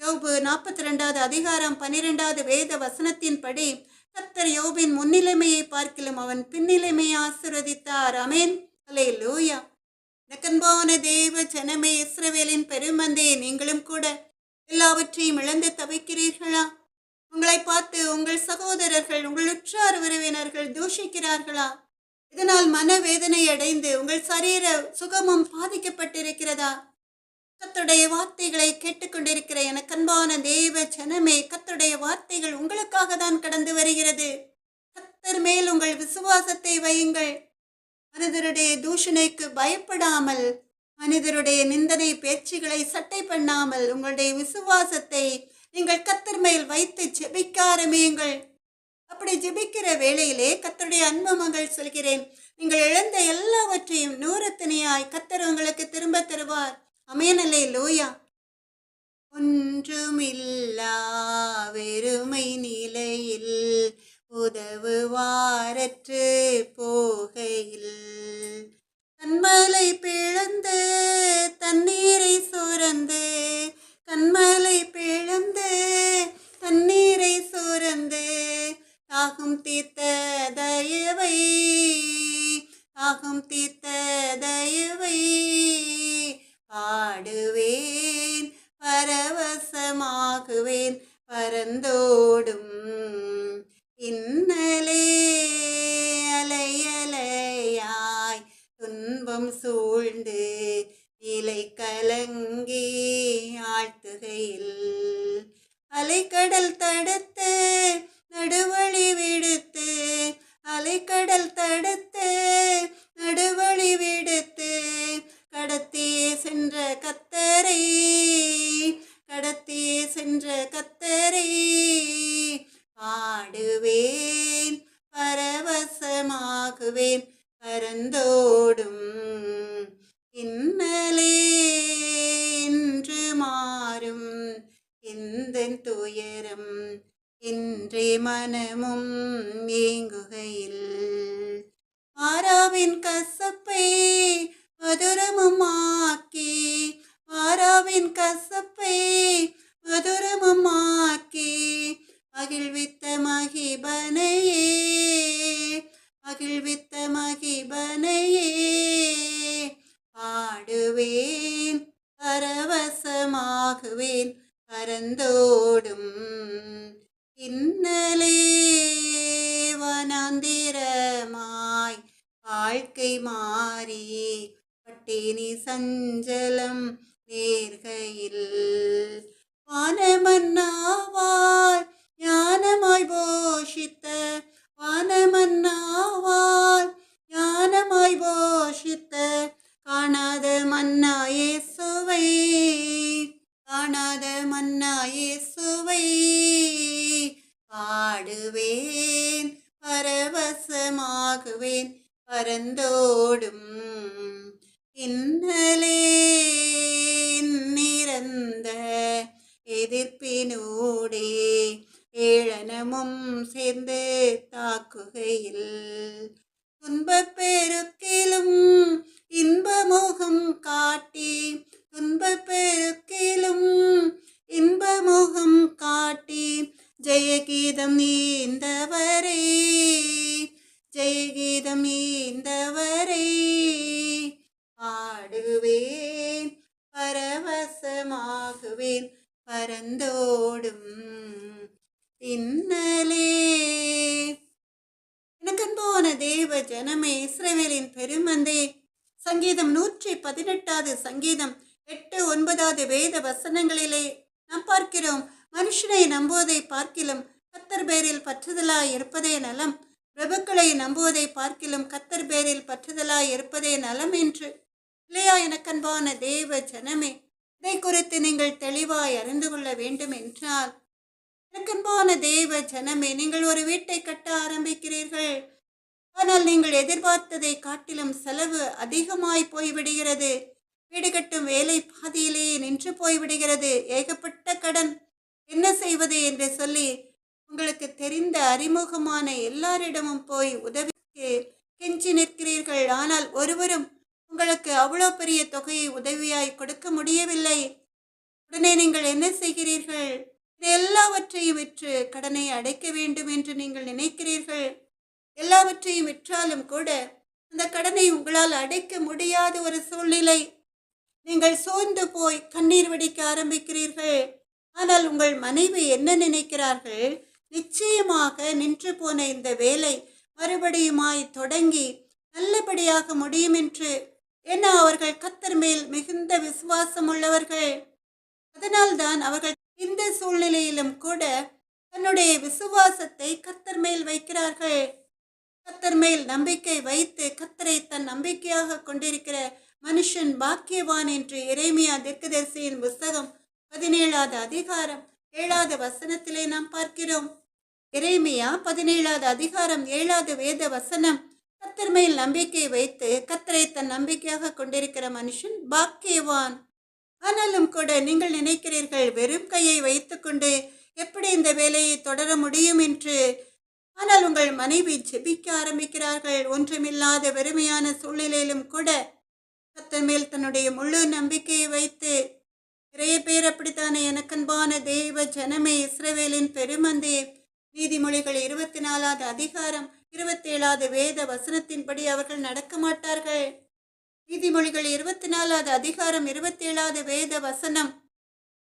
S1: யோபு 42வது அதிகாரம் 12வது வேத வசனத்தின்படி கர்த்தர் யோபின் முன்னிலைமையை பார்க்கிலும் அவன் பின்னிலைமையை ஆசீர்வதித்தார். ஆமென், அல்லேலூயா. நக்கன்பான தேவ ஜனமே, இஸ்ரவேலின் பெருமந்தே, நீங்களும் கூட எல்லாவற்றையும் இழந்து தவிக்கிறீர்களா? உங்களை பார்த்து உங்கள் சகோதரர்கள், உங்கள் உற்றார் உறவினர்கள் தூஷிக்கிறார்களா? இதனால் மனவேதனை அடைந்து உங்கள் சரீர சுகமும் பாதிக்கப்பட்டிருக்கிறதா? கர்த்தருடைய வார்த்தைகளை கேட்டுக்கொண்டிருக்கிற எனக்கு அன்பான தேவ ஜனமே, கர்த்தருடைய வார்த்தைகள் உங்களுக்காக தான் கடந்து வருகிறது. கர்த்தர் மேல் உங்கள் விசுவாசத்தை வையுங்கள். மனிதருடைய தூஷணைக்கு பயப்படாமல், மனிதருடைய நிந்தனை பேச்சுகளை சட்டை பண்ணாமல் உங்களுடைய விசுவாசத்தை நீங்கள் கர்த்தர் மேல் வைத்து ஜெபிக்க ஆரம்பியுங்கள். அப்படி ஜெபிக்கிற வேளையிலே கர்த்தருடைய அன்பு மகள் சொல்கிறேன், நீங்கள் இழந்த எல்லாவற்றையும் 100 கர்த்தர் உங்களுக்கு திரும்ப தருவார். ஆமென், அல்லேலூயா. ஒன்றுமில்லா வெறுமை நிலையில் உதவுவாரற்று போகையில் கண்மலை பிளந்து தண்ணீரை சுரந்து, கண்மலை பிளந்து தண்ணீரை சுரந்து தாகம் தீர்த்த தயவை, தாகம் தீர்த்த தயவை பாடுவேன், பரவசமாகுவேன், பரந்தோடும் இன்னலே அலையலையாய் துன்பம் சூழ்ந்து நிலை கலங்கி ஆழ்த்துகையில் அலைக்கடல் தடுத்து நடுவழி விடுத்து, அலைக்கடல் தடுத்து நடுவழி விடுத்து கடத்தியே சென்ற கர்த்தரை, கடத்தியே சென்ற கர்த்தரை பாடுவேன், பரவசமாகுவேன், பரந்தோடும் இன்னலே என்று மாறும் எந்தன் துயரம் இன்றே மனமும் ஏங்குகையில் மாறாவின் கசப்பை மதுரமும் ஆக்கி, மாறாவின் கசப்பை மதுரமும் ஆக்கி மகிழ்வித்த மகிபனையே, மகிழ்வித்த மகிபனையே பாடுவேன், பரவசமாகுவேன், பரந்தோடும் இன்னலே வனாந்திரமாய் வாழ்க்கை மாறி பட்டினி சஞ்சலம் நேர்கையில் வானமன்னாவால் ஞானமாய் போஷித்த, வானமன்னாவால் ஞானமாய் போஷித்த காணாத மன்னா இயேசுவை, காணாத மன்னா இயேசுவை பாடுவேன், பரவசமாகுவேன், பரந்தோடும் இன்னலே நிறந்த எதிர்ப்பினூடே ஏளனமும் சேர்ந்து தாக்குகையில் துன்பப் பெருக்கிலும் இன்பமுகம் காட்டி துன்பப் பெருக்கிலும் இன்பமுகம் காட்டி ஜெயகீதம் நீந்தவரே ஜெயகீதம் நீந்தவரே பாடுவேன் பரவசமாகுவேன் பரந்தோடும் இன்னலே. எனக்கன்பான தேவ ஜனமே, இஸ்ரவேலின் பெருமந்தே, சங்கீதம் 118 சங்கீதம் 8-9 வேத வசனங்களிலே நாம் பார்க்கிறோம், மனுஷனை நம்புவதை பார்க்கிலும் கர்த்தர் பேரில் பற்றுதலாய் இருப்பதே நலம், பிரபுக்களை நம்புவதை பார்க்கிலும் கர்த்தர் பேரில் பற்றுதலாய் இருப்பதே நலம் என்று. இல்லையா எனக்கன்பான தேவ ஜனமே, இதை குறித்து நீங்கள் தெளிவாய் அறிந்து கொள்ள வேண்டும் என்றால், எனக்கன்பான தேவ ஜனமே, நீங்கள் ஒரு வீட்டை கட்ட ஆரம்பிக்கிறீர்கள். ஆனால் நீங்கள் எதிர்பார்த்ததை காட்டிலும் செலவு அதிகமாய் போய்விடுகிறது. வீடு கட்டும் வேலை பாதியிலேயே நின்று போய்விடுகிறது. ஏகப்பட்ட கடன், என்ன செய்வது என்று சொல்லி உங்களுக்கு தெரிந்த அறிமுகமான எல்லாரிடமும் போய் உதவிக்கு கெஞ்சி நிற்கிறீர்கள். ஆனால் ஒருவரும் உங்களுக்கு அவ்வளோ பெரிய தொகையை உதவியாய் கொடுக்க முடியவில்லை. உடனே நீங்கள் என்ன செய்கிறீர்கள்? எல்லாவற்றையும் விற்று கடனை அடைக்க வேண்டும் என்று நீங்கள் நினைக்கிறீர்கள். எல்லாவற்றையும் விற்றாலும் கூட அந்த கடனை உங்களால் அடைக்க முடியாத ஒரு சூழ்நிலை. நீங்கள் சோர்ந்து போய் கண்ணீர் வடிக்க ஆரம்பிக்கிறீர்கள். ஆனால் உங்கள் மனைவி என்ன நினைக்கிறார்கள்? நிச்சயமாக நின்று போன இந்த வேலை மறுபடியுமாய் தொடங்கி நல்லபடியாக முடியும் என்று. ஏன்னா அவர்கள் கர்த்தர் மேல் மிகுந்த விசுவாசம் உள்ளவர்கள். அதனால்தான் அவர்கள் இந்த சூழ்நிலையிலும் கூட தன்னுடைய விசுவாசத்தை கர்த்தர் மேல் வைக்கிறார்கள். கர்த்தர் மேல் நம்பிக்கை வைத்து கர்த்தரை தன் நம்பிக்கையாக கொண்டிருக்கிற மனுஷன் பாக்கியவான் என்று எரேமியா தீர்க்கதரிசியின் புஸ்தகம் 17 அதிகாரம் 7 வசனத்திலே நாம் பார்க்கிறோம். எரேமியா 17 அதிகாரம் 7 வேத வசனம், கர்த்தர் மேல் நம்பிக்கை வைத்து கர்த்தரை தன் நம்பிக்கையாக கொண்டிருக்கிற மனுஷன் பாக்கியவான். ஆனாலும் கூட நீங்கள் நினைக்கிறீர்கள், வெறும் கையை வைத்துக்கொண்டு எப்படி இந்த வேலையை தொடர முடியும் என்று. ஆனால் உங்கள் மனைவி ஜெபிக்க ஆரம்பிக்கிறார்கள். ஒன்றுமில்லாத வெறுமையான சூழ்நிலையிலும் கூட கர்த்தர் மேல் தன்னுடைய முழு நம்பிக்கையை வைத்து. நிறைய பேர் அப்படித்தானே எனக்கன்பான தேவ ஜனமே, இஸ்ரவேலின் பெருமந்தே, நீதிமொழிகள் 24 அதிகாரம் 27 வேத வசனத்தின்படி அவர்கள் நடக்க மாட்டார்கள். நீதிமொழிகள் 24 அதிகாரம் 27 வேத வசனம்,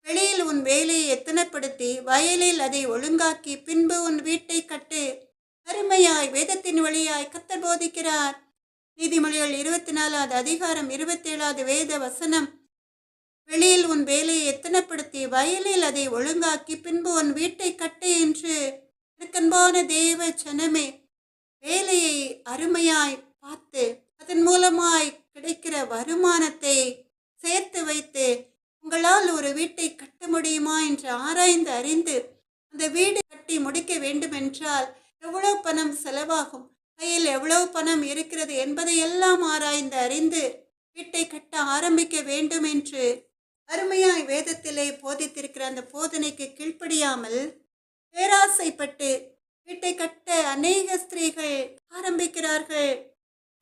S1: வெளியில் உன் வேலையை எத்தனைப்படுத்தி வயலில் அதை ஒழுங்காக்கி பின்பு உன் வீட்டை கட்டு. அருமையாய் வேதத்தின் வழியாய் கர்த்தர் போதிக்கிறார். நீதிமொழிகள் 24 அதிகாரம் 27 வேத வசனம், வெளியில் உன் வேலையை எத்தனைப்படுத்தி வயலில் அதை ஒழுங்காக்கி பின்பு உன் வீட்டை கட்டு என்று. அன்பான தேவ ஜனமே, வேலையை அருமையாய் பார்த்து அதன் மூலமாய் கிடைக்கிற வருமானத்தை சேர்த்து வைத்து உங்களால் ஒரு வீட்டை கட்ட முடியுமா என்று ஆராய்ந்து அறிந்து அந்த வீடு கட்டி முடிக்க வேண்டுமென்றால் எவ்வளவு பணம் செலவாகும், கையில் எவ்வளவு பணம் இருக்கிறது என்பதை எல்லாம் ஆராய்ந்து அறிந்து வீட்டை கட்ட ஆரம்பிக்க வேண்டும் என்று அருமையாய் வேதத்திலே போதித்திருக்கிற அந்த போதனைக்கு கீழ்ப்படியாமல் பேராசைப்பட்டு வீட்டை கட்ட அநேக ஸ்திரீகள் ஆரம்பிக்கிறார்கள்.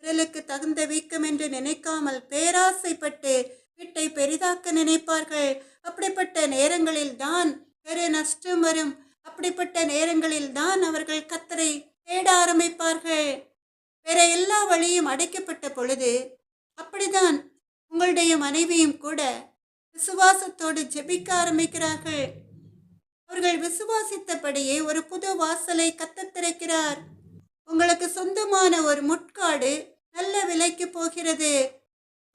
S1: விரலுக்கு தகுந்த வீக்கம் என்று நினைக்காமல் பேராசைப்பட்டு வீட்டை பெரிதாக்க நினைப்பார்கள். அப்படிப்பட்ட நேரங்களில் தான் பெரு நஷ்டம் வரும். அப்படிப்பட்ட நேரங்களில் தான் அவர்கள் கர்த்தரை தேட ஆரம்பிப்பார்கள். வேற எல்லா வழியும் அடைக்கப்பட்ட பொழுது அப்படிதான் உங்களுடைய மனைவியும் கூட விசுவாசத்தோடு ஜெபிக்க ஆரம்பிக்கிறார்கள். அவர்கள் விசுவாசித்தபடியே ஒரு புது வாசலை கர்த்தர் திறக்கிறார். உங்களுக்கு சொந்தமான ஒரு முட்காடு நல்ல விலைக்கு போகிறது.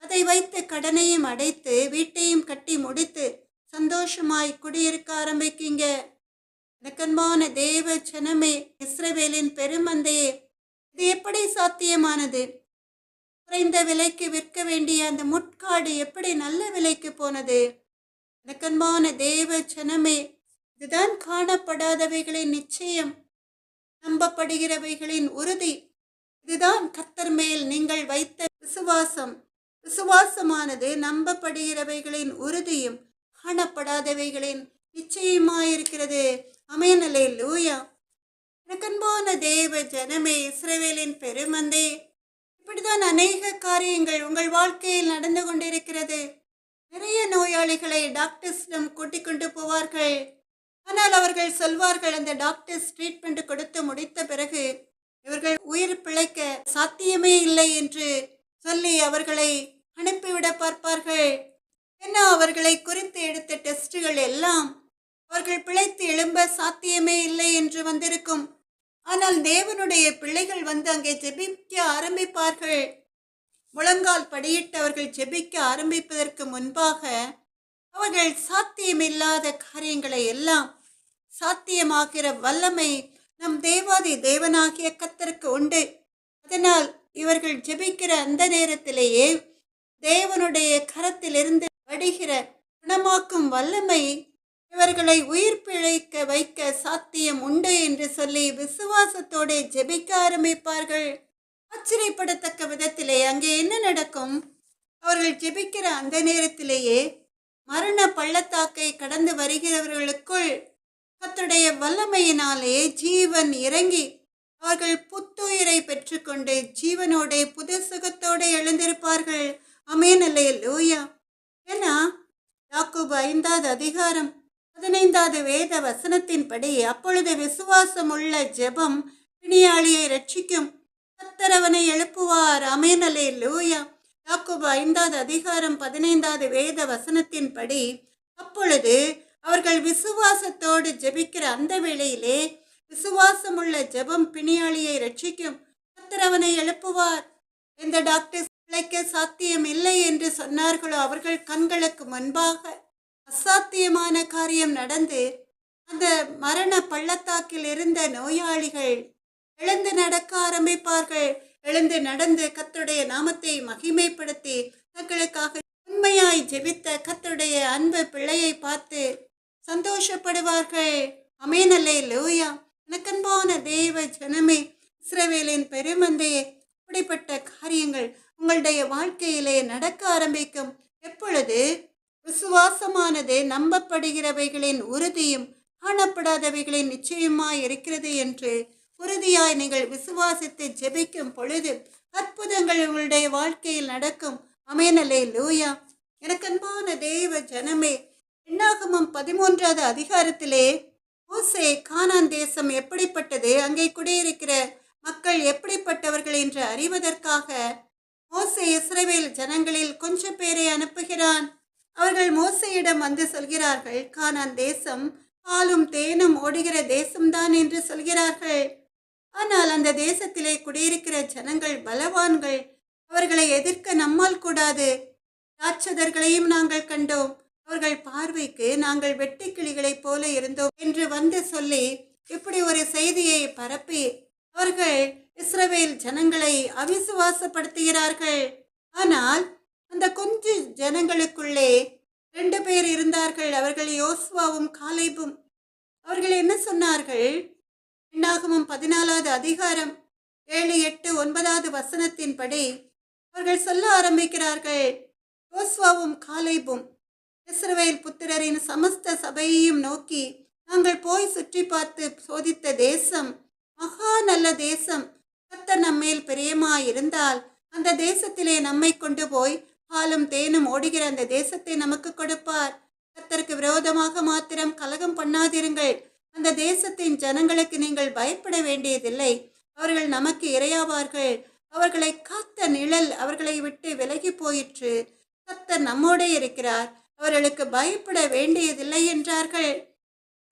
S1: அதை வைத்து கடனையும் அடைத்து வீட்டையும் கட்டி முடித்து சந்தோஷமாய் குடியிருக்க ஆரம்பிக்கீங்க. எனக்கன்பான தேவ ஜனமே, இஸ்ரவேலின் பெருமந்தையே, இது எப்படி சாத்தியமானது? குறைந்த விலைக்கு விற்க வேண்டிய அந்த முட்காடு எப்படி நல்ல விலைக்கு போனது? எனக்கன்பான தேவ ஜனமே, இதுதான் காணப்படாதவைகளின் நிச்சயம், நம்பப்படுகிறவைகளின் உறுதி. இதுதான் கர்த்தர் மேல் நீங்கள் வைத்த விசுவாசம். விசுவாசமானது நம்பப்படுகிறவைகளின் உறுதியும் காணப்படாதவைகளின் நிச்சயமாயிருக்கிறது. ஆமென். அல்லேலூயா. எனக்கன்பான தேவ ஜனமே, இஸ்ரவேலின் பெருமந்தே, இப்படிதான் அநேக காரியங்கள் உங்கள் வாழ்க்கையில் நடந்து கொண்டிருக்கிறது. நிறைய நோயாளிகளை டாக்டர்ஸிடம் கூட்டிக் கொண்டு போவார்கள். ஆனால் அவர்கள் சொல்வார்கள், அந்த டாக்டர்ஸ் ட்ரீட்மெண்ட் கொடுத்து முடித்த பிறகு இவர்கள் உயிர் பிழைக்க சாத்தியமே இல்லை என்று சொல்லி அவர்களை அனுப்பிவிட பார்ப்பார்கள். ஏன்னா அவர்களை குறித்து எடுத்த டெஸ்டுகள் எல்லாம் அவர்கள் பிழைத்து எழும்ப சாத்தியமே இல்லை என்று வந்திருக்கும். ஆனால் தேவனுடைய பிள்ளைகள் வந்து அங்கே ஜெபிக்க ஆரம்பிப்பார்கள். முழங்கால் படியிட்டு அவர்கள் ஜெபிக்க ஆரம்பிப்பதற்கு முன்பாக அவர்கள் சாத்தியமில்லாத காரியங்களை எல்லாம் சாத்தியமாகிற வல்லமை நம் தேவாதி தேவனாகிய கர்த்தருக்கு உண்டு. அதனால் இவர்கள் ஜெபிக்கிற அந்த நேரத்திலேயே தேவனுடைய கரத்திலிருந்து வடிகிற குணமாக்கும் வல்லமை இவர்களை உயிர் பிழைக்க வைக்க சாத்தியம் உண்டு என்று சொல்லி விசுவாசத்தோடு ஜெபிக்க ஆரம்பிப்பார்கள். ஆச்சரியப்படத்தக்க விதத்திலே அங்கே என்ன நடக்கும்? அவர்கள் ஜெபிக்கிற அந்த நேரத்திலேயே மரண பள்ளத்தாக்கை கடந்து வருகிறவர்களுக்குள் கர்த்தருடைய வல்லமையினாலே ஜீவன் இறங்கி அவர்கள் புத்துயிரை பெற்றுக்கொண்டு ஜீவனோட புது சுகத்தோடு எழுந்திருப்பார்கள். ஆமென். அல்லேலூயா. ஏன்னா யாக்கோபு 5வது அதிகாரம் 15வது வேத வசனத்தின்படி, அப்பொழுது விசுவாசம் உள்ள ஜெபம் பிணியாளியை ரட்சிக்கும், கர்த்தர் அவனை எழுப்புவார். ஆமென். அல்லேலூயா. யாக்கோபு 5வது அதிகாரம் 15வது வேத வசனத்தின்படி, அப்பொழுது அவர்கள் விசுவாசத்தோடு ஜெபிக்கிற அந்த வேளையிலே விசுவாசம் உள்ள ஜெபம் பிணியாளியை ரட்சிக்கும், கர்த்தர் அவனை எழுப்புவார். எந்த டாக்டர் பிழைக்க சாத்தியம் இல்லை என்று சொன்னார்களோ அவர்கள் கண்களுக்கு முன்பாக அசாத்தியமான காரியம் நடந்து அந்த மரண பள்ளத்தாக்கில் இருந்த நோயாளிகள் எழுந்து நடக்க ஆரம்பிப்பார்கள். எழுந்து நடந்து கர்த்தருடைய நாமத்தை மகிமைப்படுத்தி தங்களுக்காக உண்மையாய் ஜெபித்த கர்த்தருடைய அன்பு பிள்ளையை பார்த்து சந்தோஷப்படுவார்கள். ஆமென். அல்லேலூயா. எனக்கன்பான தேவ ஜனமே, இஸ்ரவேலின் பெருமந்தையே, இப்படிப்பட்ட காரியங்கள் உங்களுடைய வாழ்க்கையிலே நடக்க ஆரம்பிக்கும். எப்பொழுது விசுவாசமானது நம்பப்படுகிறவைகளின் உறுதியும் காணப்படாதவைகளின் நிச்சயமாய் இருக்கிறது என்று உறுதியாய் நீங்கள் விசுவாசித்து ஜெபிக்கும் பொழுது அற்புதங்கள் உங்களுடைய வாழ்க்கையில் நடக்கும். ஆமென். அல்லேலூயா. எனக்கன்பான தேவ ஜனமே, என்னாகமம் 13வது அதிகாரத்திலே மோசே கானான் தேசம் எப்படிப்பட்டது, அங்கே குடியிருக்கிற மக்கள் எப்படிப்பட்டவர்கள் என்று அறிவதற்காக மோசே இஸ்ரவேல் ஜனங்களில் கொஞ்சம் பேரை அனுப்புகிறான். அவர்கள் மோசேயிடம் வந்து சொல்கிறார்கள், கானான் தேசம் பாலும் தேனும் ஓடுகிற தேசம்தான் என்று சொல்கிறார்கள். ஆனால் அந்த தேசத்திலே குடியிருக்கிற ஜனங்கள் பலவான்கள், அவர்களை எதிர்க்க நம்மால் கூடாது. ராட்சதர்களையும் நாங்கள் கண்டோம், அவர்கள் பார்வைக்கு நாங்கள் வெட்டுக்கிளிகளைப் போல இருந்தோம் என்று வந்து சொல்லி இப்படி ஒரு செய்தியை பரப்பி அவர்கள் இஸ்ரவேல் ஜனங்களை அவிசுவாசப்படுத்துகிறார்கள். ஆனால் அந்த கொஞ்ச ஜனங்களுக்குள்ளே 2 பேர் இருந்தார்கள். அவர்கள் யோசுவாவும் காலேபும். அவர்கள் என்ன சொன்னார்கள்? என்னாகமம் 14வது அதிகாரம் 7, 8, 9வது வசனத்தின்படி அவர்கள் சொல்ல ஆரம்பிக்கிறார்கள். யோசுவாவும் காலேபும் இஸ்ரவேல் புத்திரரின் சமஸ்த சபையையும் நோக்கி, நாங்கள் போய் சுற்றி பார்த்து சோதித்த தேசம் மகா நல்ல தேசம். கர்த்தர் நம்மேல் பிரியமாயிருந்தால் அந்த தேசத்திலே நம்மை கொண்டு போய் பாலும் தேனும் ஓடுகிற அந்த தேசத்தை நமக்கு கொடுப்பார். கர்த்தருக்கு விரோதமாக மாத்திரம் கலகம் பண்ணாதிருங்கள். அந்த தேசத்தின் ஜனங்களுக்கு நீங்கள் பயப்பட வேண்டியதில்லை. அவர்கள் நமக்கு இரையாவார்கள். அவர்களை காத்த நிழல் அவர்களை விட்டு விலகி போயிற்று. கர்த்தர் நம்மோடே இருக்கிறார், அவர்களுக்கு பயப்பட வேண்டியதில்லை என்றார்கள்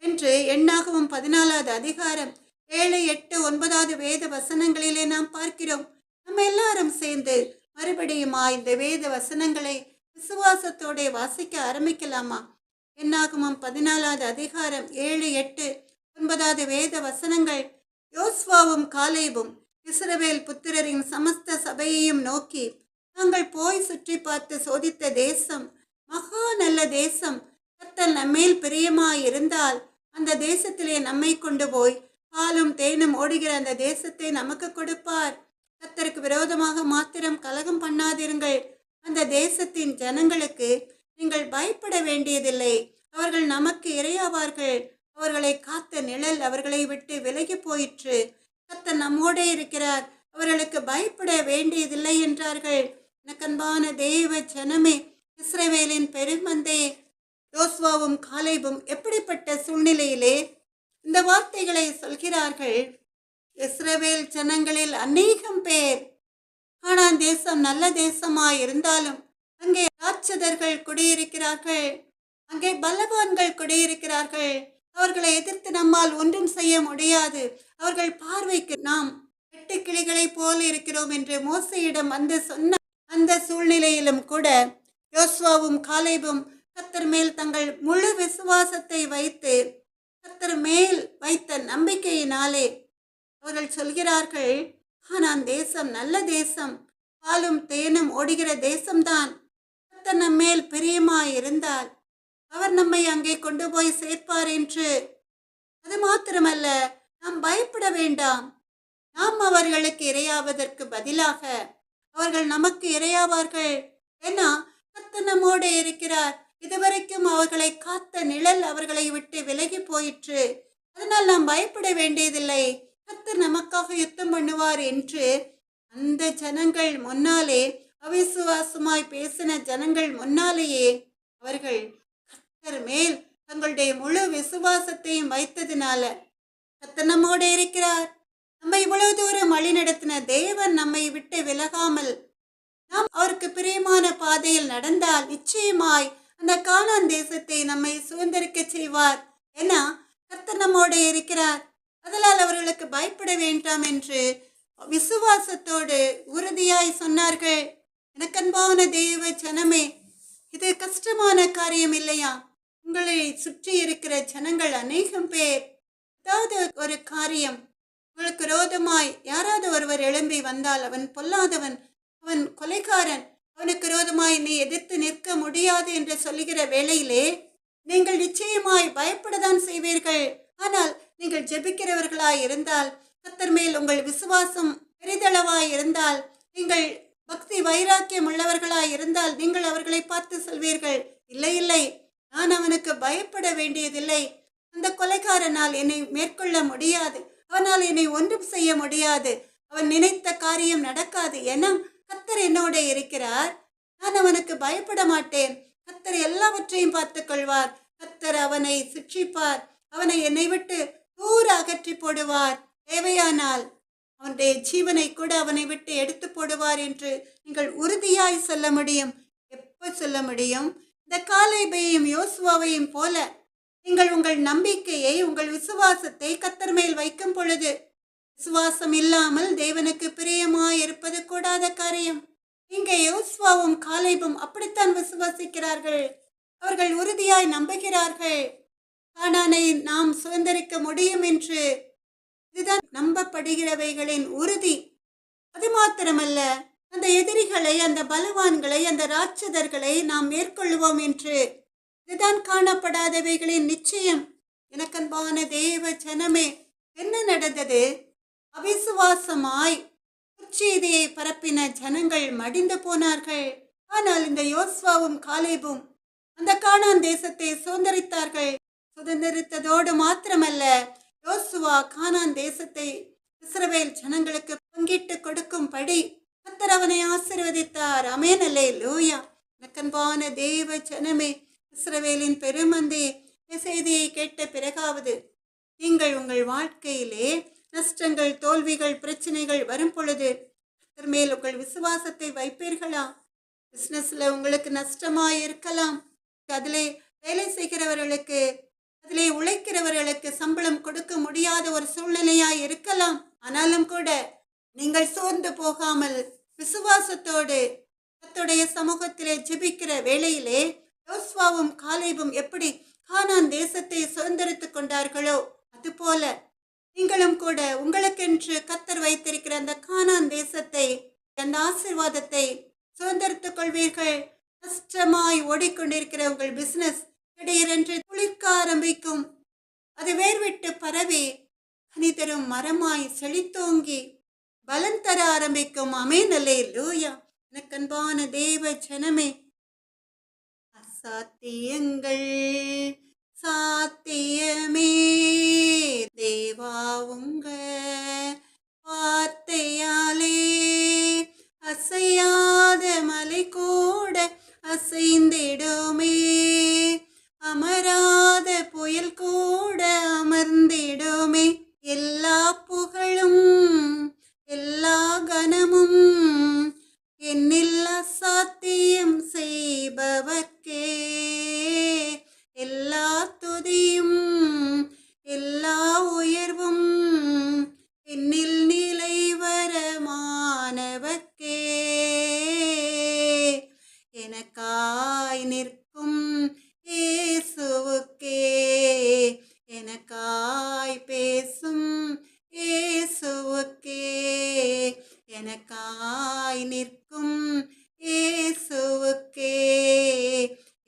S1: என்று எண்ணாகமம் 14வது அதிகாரம் 7, 8, 9வது வேத வசனங்களிலே நாம் பார்க்கிறோம். நம்ம எல்லாரும் சேர்ந்து மறுபடியுமா இந்த வேத வசனங்களை விசுவாசத்தோட வாசிக்க ஆரம்பிக்கலாமா? எண்ணாகமம் 14வது அதிகாரம் 7, 8, 9வது வேத வசனங்கள். யோசுவாவும் காலேபும் இஸ்ரவேல் புத்திரரின் சமஸ்த சபையையும் நோக்கி, நாங்கள் போய் சுற்றி பார்த்து சோதித்த தேசம் மகா நல்ல தேசம். கர்த்தர் நம்மேல் பிரியமாயிருந்தால் அந்த தேசத்திலே நம்மை கொண்டு போய் பாலும் தேனும் ஓடுகிற அந்த தேசத்தை நமக்கு கொடுப்பார். கர்த்தருக்கு விரோதமாக மாத்திரம் கலகம் பண்ணாதிருங்கள். அந்த தேசத்தின் ஜனங்களுக்கு நீங்கள் பயப்பட வேண்டியதில்லை. அவர்கள் நமக்கு இரையாவார்கள். அவர்களை காத்த நிழல் அவர்களை விட்டு விலகி போயிற்று. கர்த்தர் நம்மோடே இருக்கிறார். அவர்களுக்கு பயப்பட வேண்டியதில்லை என்றார்கள். எனக்கன்பான தேவ ஜனமே, இஸ்ரவேலின் பெருமந்தே, யோசுவாவும் காலேபும் எப்படிப்பட்ட சூழ்நிலையிலே இந்த வார்த்தைகளை சொல்கிறார்கள்? இஸ்ரவேல் ஜனங்களில் அநேகம் பேர் கானான் தேசம் நல்ல தேசமாய் இருந்தாலும் அங்கே ராட்சதர்கள் குடியிருக்கிறார்கள், அங்கே பலவான்கள் குடியிருக்கிறார்கள். அவர்களை எதிர்த்து நம்மால் ஒன்றும் செய்ய முடியாது. அவர்கள் பார்வைக்கு நாம் வெட்டுக்கிளிகளை போல இருக்கிறோம் என்று மோசையிடம் சொன்ன அந்த சூழ்நிலையிலும் கூட யோசுவாவும் காலேபும் கர்த்தர் மேல் தங்கள் முழு விசுவாசத்தை வைத்து கர்த்தர் மேல் வைத்த நம்பிக்கையினாலே அவர்கள் சொல்கிறார்கள், கானான் தேசம் நல்ல தேசம், பாலும் தேனும் ஓடுகிற தேசம்தான். கர்த்தர் நம்மேல் பிரியமாய் இருந்தால் அவர் நம்மை அங்கே கொண்டு போய் சேர்ப்பார் என்று. அது மாத்திரமல்ல, நாம் பயப்பட வேண்டாம். நாம் அவர்களுக்கு இரையாவதற்கு பதிலாக அவர்கள் நமக்கு இரையாவார்கள். ஏன்னா கர்த்தர் நம்மோடு இருக்கிறார். இதுவரைக்கும் அவர்களை காத்த நிழல் அவர்களை விட்டு விலகி போயிற்று. அதனால் நாம் பயப்பட வேண்டியதில்லை. கர்த்தர் நமக்காக யுத்தம் பண்ணுவார் என்று அந்த ஜனங்கள் முன்னாலே, அவிசுவாசமாய் பேசின ஜனங்கள் முன்னாலேயே அவர்கள் கர்த்தர் மேல் தங்களுடைய முழு விசுவாசத்தையும் வைத்ததினால கர்த்தர் நம்மோடு இருக்கிறார். நம்ம இவ்வளவு தூரம் வழி நடத்தின தேவன் நம்மை விட்டு விலகாமல் நாம் அவருக்கு பிரியமான பாதையில் நடந்தால் நிச்சயமாய் அந்த கானான் தேசத்தை நம்மை சுதந்திரிக்க செய்வார். ஏன்னா கர்த்தர் நம்மோடு இருக்கிறார். அதனால் அவர்களுக்கு பயப்பட வேண்டாம் என்று விசுவாசத்தோடு உறுதியாய் சொன்னார்கள். எனக்கன்பான தேவ ஜனமே, இது கஷ்டமான காரியம் இல்லையா? உங்களை சுற்றி இருக்கிற ஜனங்கள் அநேகம் பேர் ஏதாவது ஒரு காரியம் உங்களுக்கு விரோதமாய் யாராவது ஒருவர் எழும்பி வந்தால் அவன் பொல்லாதவன், அவன் கொலைகாரன், அவனுக்கு விரோதமாய் நீ எதிர்த்து நிற்க முடியாது என்று சொல்லுகிற வேளையிலே நீங்கள் நிச்சயமாய் பயப்படத்தான் செய்வீர்கள். ஆனால் நீங்கள் ஜெபிக்கிறவர்களாய் இருந்தால், கர்த்தர் மேல் உங்கள் விசுவாசம் பெரிதளவாய் இருந்தால், நீங்கள் பக்தி வைராக்கியம் உள்ளவர்களாய் இருந்தால் நீங்கள் அவர்களை பார்த்து சொல்வீர்கள், இல்லை இல்லை, நான் அவனுக்கு பயப்பட வேண்டியதில்லை. அந்த கொலைகாரனால் என்னை மேற்கொள்ள முடியாது, அவனால் என்னை ஒன்றும் செய்ய முடியாது, அவன் நினைத்த காரியம் நடக்காது. ஏன்னா கர்த்தர் என்னோட இருக்கிறார். நான் அவனுக்கு பயப்பட மாட்டேன். கர்த்தர் எல்லாவற்றையும் பார்த்து கொள்வார். கர்த்தர் அவனை சிட்சிப்பார். அவனை என்னை விட்டு தூர அகற்றி போடுவார். தேவையானால் அவனுடைய ஜீவனை கூட அவனை விட்டு எடுத்து போடுவார் என்று நீங்கள் உறுதியாய் சொல்ல முடியும். எப்போ சொல்ல முடியும்? இந்த காலேபையும் யோசுவாவையும் போல நீங்கள் உங்கள் நம்பிக்கையை, உங்கள் விசுவாசத்தை கர்த்தர் மேல் வைக்கும் பொழுது, விசுவாசம் இல்லாமல் தேவனுக்கு பிரியமாய் இருப்பது கூடாத காரியம். இங்கே யோசுவாவும் காலேபும் அப்படித்தான் விசுவாசிக்கிறார்கள். அவர்கள் உறுதியாய் நம்புகிறார்கள், கானானை நாம் சுதந்திரிக்க முடியும் என்று. இதுதான் நம்பப்படுகிறவைகளின் உறுதி. அது மாத்திரமல்ல, அந்த எதிரிகளை, அந்த பலவான்களை, அந்த ராட்சதர்களை நாம் மேற்கொள்வோம் என்று. இதுதான் காணப்படாதவைகளின் நிச்சயம். எனக்கன்பான தேவ ஜனமே, என்ன நடந்தது? அவிசுவாசமாய் செய்தியை பரப்பின ஜனங்கள் மடிந்து போனார்கள். ஆனால் இந்த யோசுவாவும் காலேபும் அந்த கானான் தேசத்தை சுதந்திரித்தார்கள். சுதந்திரித்ததோடு மாத்திரமல்ல, யோசுவா கானான் தேசத்தை இஸ்ரவேல் ஜனங்களுக்கு பங்கிட்டு கொடுக்கும்படி கர்த்தர் அவனை ஆசீர்வதித்தார். ஆமென், அல்லேலூயா. எனக்கன்பான தேவ ஜனமே, இஸ்ரவேலின் பெருமந்தே, செய்தியை கேட்ட பிறகாவது நீங்கள் உங்கள் வாழ்க்கையிலே நஷ்டங்கள், தோல்விகள், பிரச்சனைகள் வரும் பொழுது கர்த்தர் மேல் உங்கள் விசுவாசத்தை வைப்பீர்களா? பிஸ்னஸ்ல உங்களுக்கு நஷ்டமாய் இருக்கலாம். அதிலே வேலை செய்கிறவர்களுக்கு, அதிலே உழைக்கிறவர்களுக்கு சம்பளம் கொடுக்க முடியாத ஒரு சூழ்நிலையாய் இருக்கலாம். ஆனாலும் கூட நீங்கள் சோர்ந்து போகாமல் விசுவாசத்தோடு கர்த்தருடைய சமூகத்திலே ஜெபிக்கிற வேளையிலே யோசுவாவும் காலேபும் எப்படி கானான் தேசத்தை சுதந்திரித்துக் கொண்டார்களோ, அதுபோல நீங்களும் கூட உங்களுக்கென்று கர்த்தர் வைத்திருக்கிற அந்த கானான் தேசத்தை, அந்த ஆசீர்வாதத்தை சுதந்திரித்துக் கொள்வீர்கள். கஷ்டமாய் ஓடிக்கொண்டிருக்கிற உங்கள் பிசினஸ் திடீரென்று துளிர்க்க ஆரம்பிக்கும். அது வேர்விட்டு பரவி கனி தரும் மரமாய் செழித்தோங்கி பலன் தர ஆரம்பிக்கும். ஆமென், அல்லேலூயா. எனக்கன்பான தேவ ஜனமே, அசாத்தியங்கள் சாத்தியமே. தேவா உங்க வார்த்தையாலே அசையாத மலை கூட அசைந்திடுமே. அமராத புயல் கூட அமர்ந்திடுமே. எல்லா புகழும் எல்லா கனமும் என்னில் அசாத்தியம் செய்பவர்க்கே. எல்லா துதியும் எல்லா உயர்வும் என்னில் நிலைவரமானவர்க்கே. எனக்காய் நிற்கும் இயேசுவுக்கே, எனக்காய் பேசும் இயேசுவுக்கே, எனக்காய் நிற்கும் இயேசுவுக்கே,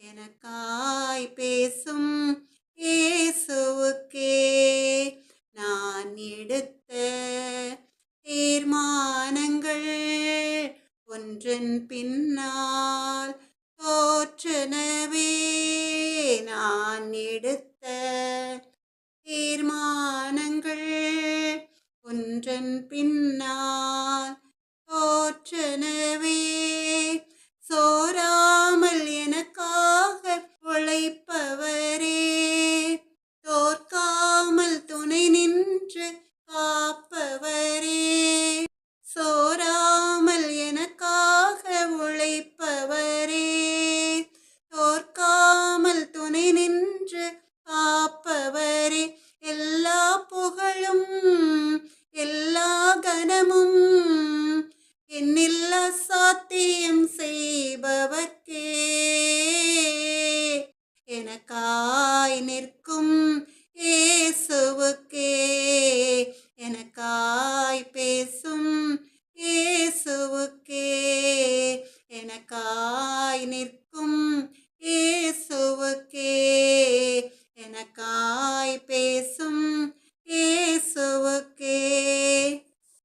S1: எனக்காய் பேசும் இயேசுவுக்கே. நான் எடுத்த தீர்மானங்கள் ஒன்றன் பின்னால் தோற்றனவே. நான் எடுத்த தீர்மானங்கள் ஒன்றன் பின்னால் தோற்றனவே. சோராமல் எனக்காக உழைப்பவரே, தோற்காமல் துணை நின்று காப்பவரே. சோராமல் எனக்காக உழைப்பவரே, தோற்காமல் துணை நின்று காப்பவரே. எல்லா புகழும் எல்லா கனமும் என்னில் அசாத்தியம் செய்பவர்க்கே. எனக்காய் நிற்கும் இயேசுவுக்கே, எனக்காய் பேசும் இயேசுவுக்கே, எனக்காய் நிற்கும் இயேசுவுக்கே, எனக்காய் பேசும் இயேசுவுக்கே.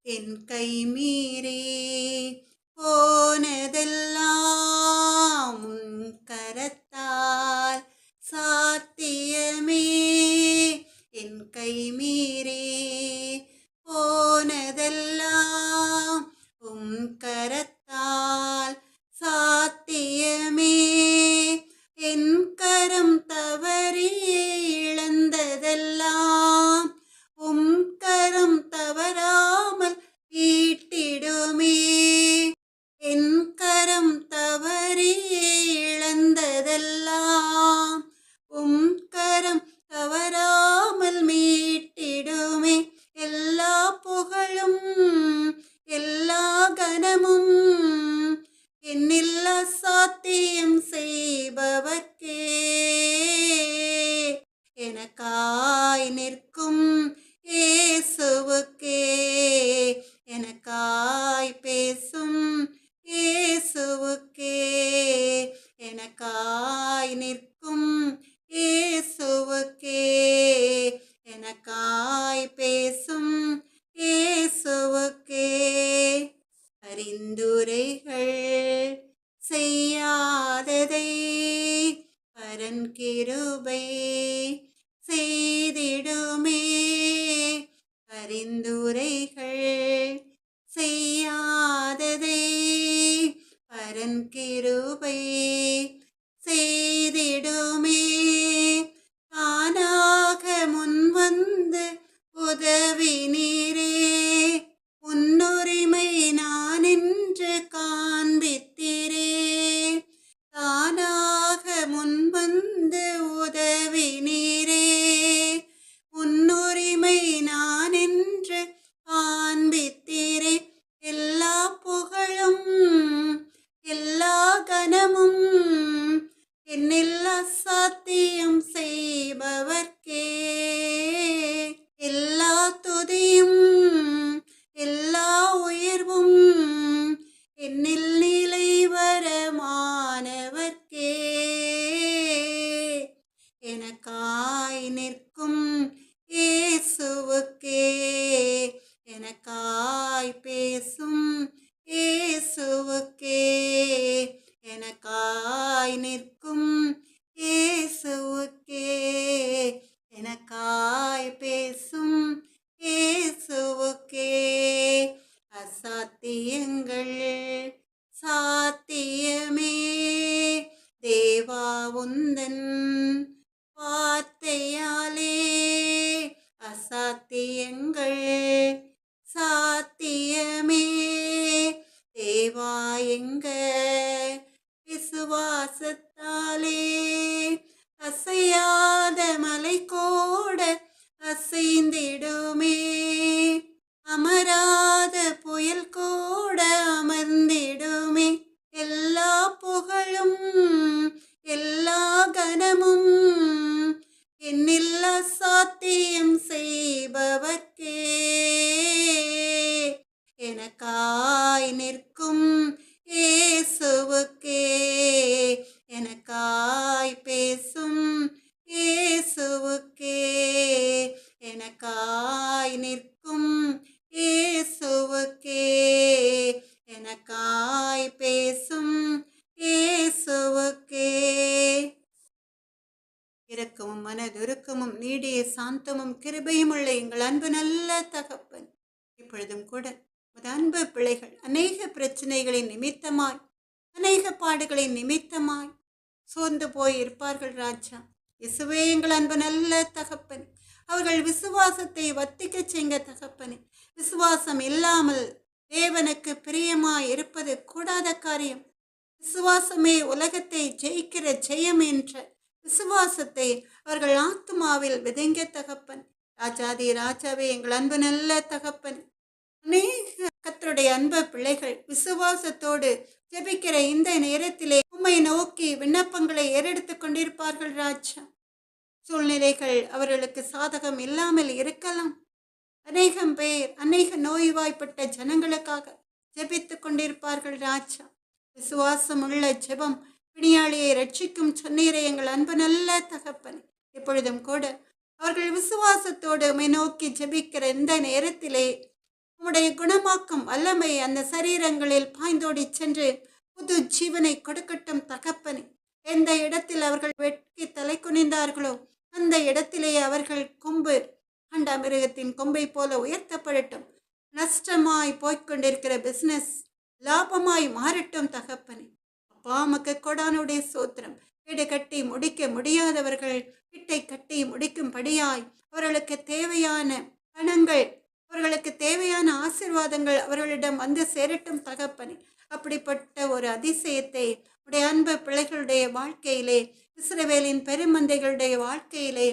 S1: என் கை மீறி போனதெல்லாம் உன் கரத்தால் சாத்தியமே. என் கை மீறி போனதெல்லாம் உன் கரத்தால் சாத்தியமே. என் கரம் தவறி இழந்ததெல்லாம் உம் கரம் தவறாமல் ஈட்டிடுமே. என் கரம் தவறி இழந்ததெல்லாம் உம் கரம் தவறாமல் மீட்டிடுமே. எல்லா புகழும் எல்லா கனமும் என்னில் அசாத்தியம் செய்பவர்க்கே. எனக்காய் நிற்கும் இயேசுவுக்கே, எனக்காய் பேசும் இயேசுவுக்கே, எனக்காய் நிற்கும் இயேசுவுக்கே, எனக்காய் பேசும் இயேசுவுக்கே. பரிந்துரைகள் செய்யாததை பரன் கிருபை செய்திடுமே. பரிந்துரைகள் செய்யாததை பரன் கிருபை செய்திடுமே. தானாக முன்வந்து உதவி நீரே, முன்னுரிமை நான் என்று காண்பித்தீரே. தானாக முன்வந்து உதவி நீரே, முன்னுரிமை நான் என்று காண்பித்தீரே. எல்லா புகழும் எல்லா கனமும் எனக்காய் நிற்கும் இயேசுவுக்கே, எனக்காய் பேசும் இயேசுவுக்கே, அசாத்தியங்கள் சாத்தியமே, தேவா உந்தன் வார்த்தையாலே அசாத்தியங்கள் சாத்தியமே, தேவா எங்க விசுவாசத்தாலே அசையாத மலை கூட அசைந்திடுமே, அமராத புயல் கூட அமர்ந்திடுமே, எல்லா புகழும் எல்லா கனமும் என்னில் அசாத்தியம் செய்பவர்க்கே, எனக்காய் நிற்கும் இயேசுவுக்கே, எனக்காய் பேசும் இயேசுவுக்கே, எனக்காய் நிற்கும் இயேசுவுக்கே, எனக்காய் பேசும் இயேசுவுக்கே. இரக்கமும் மனதுருக்கமும் நீடிய சாந்தமும் கிருபையும் உள்ள எங்கள் அன்பு நல்ல தகப்பன், இப்பொழுதும் கூட உமது அன்பு பிள்ளைகள் அநேக பிரச்சனைகளின் நிமித்தமாய் அநேக பாடுகளின் நிமித்தமாய் சோர்ந்து போய் இருப்பார்கள் ராஜா. இயேசுவே எங்கள் அன்பு நல்ல தகப்பன், அவர்கள் விசுவாசத்தை வத்திக்க செய்ங்க தகப்பனே. விசுவாசம் இல்லாமல் தேவனுக்கு பிரியமாய் இருப்பது கூடாத காரியம். விசுவாசமே உலகத்தை ஜெயிக்கிற ஜெயம் என்ற விசுவாசத்தை அவர்கள் ஆத்மாவில் விதைங்க தகப்பன். ராஜாதி ராஜாவே எங்கள் அன்பு நல்ல தகப்பன், அநேக கர்த்தருடைய அன்பு பிள்ளைகள் விசுவாசத்தோடு ஜெபிக்கிற இந்த நேரத்திலே உம்மை நோக்கி விண்ணப்பங்களை ஏறெடுத்து கொண்டிருப்பார்கள் ராஜா. சூழ்நிலைகள் அவர்களுக்கு சாதகம் இல்லாமல் இருக்கலாம். அநேகம் பேர் அநேக நோய்வாய்ப்பட்ட ஜனங்களுக்காக ஜெபித்து கொண்டிருப்பார்கள் ராஜா. விசுவாசம் உள்ள ஜெபம் பிணியாளியை ரட்சிக்கும் சொன்னீரை எங்கள் அன்பு நல்ல தகப்பன். இப்பொழுதும் கூட அவர்கள் விசுவாசத்தோடு உம்மை நோக்கி ஜெபிக்கிற இந்த நேரத்திலே உம்முடைய குணமாக்கும் வல்லமை அந்த சரீரங்களில் பாய்ந்தோடி சென்று புது ஜீவனை கொடுக்கட்டும் தகப்பனே. எந்த இடத்தில் அவர்கள் வெட்கி தலை குனிந்தார்களோ அந்த இடத்திலே அவர்கள் கொம்பு மிருகத்தின் கொம்பை போல உயர்த்தப்படட்டும். நஷ்டமாய் போய்கொண்டிருக்கிற பிசினஸ் லாபமாய் மாறட்டும் தகப்பனே. அப்பா மக்க கொடானுடைய சோத்திரம். வீடு கட்டி முடிக்க முடியாதவர்கள் வீட்டை கட்டி முடிக்கும்படியாய் அவர்களுக்கு தேவையான பணங்கள், அவர்களுக்கு தேவையான ஆசீர்வாதங்கள் அவர்களிடம் வந்து சேரட்டும் தகப்பனே. அப்படிப்பட்ட ஒரு அதிசயத்தை உடைய அன்பு பிள்ளைகளுடைய வாழ்க்கையிலே, இஸ்ரவேலின் பெருமந்தைகளுடைய வாழ்க்கையிலே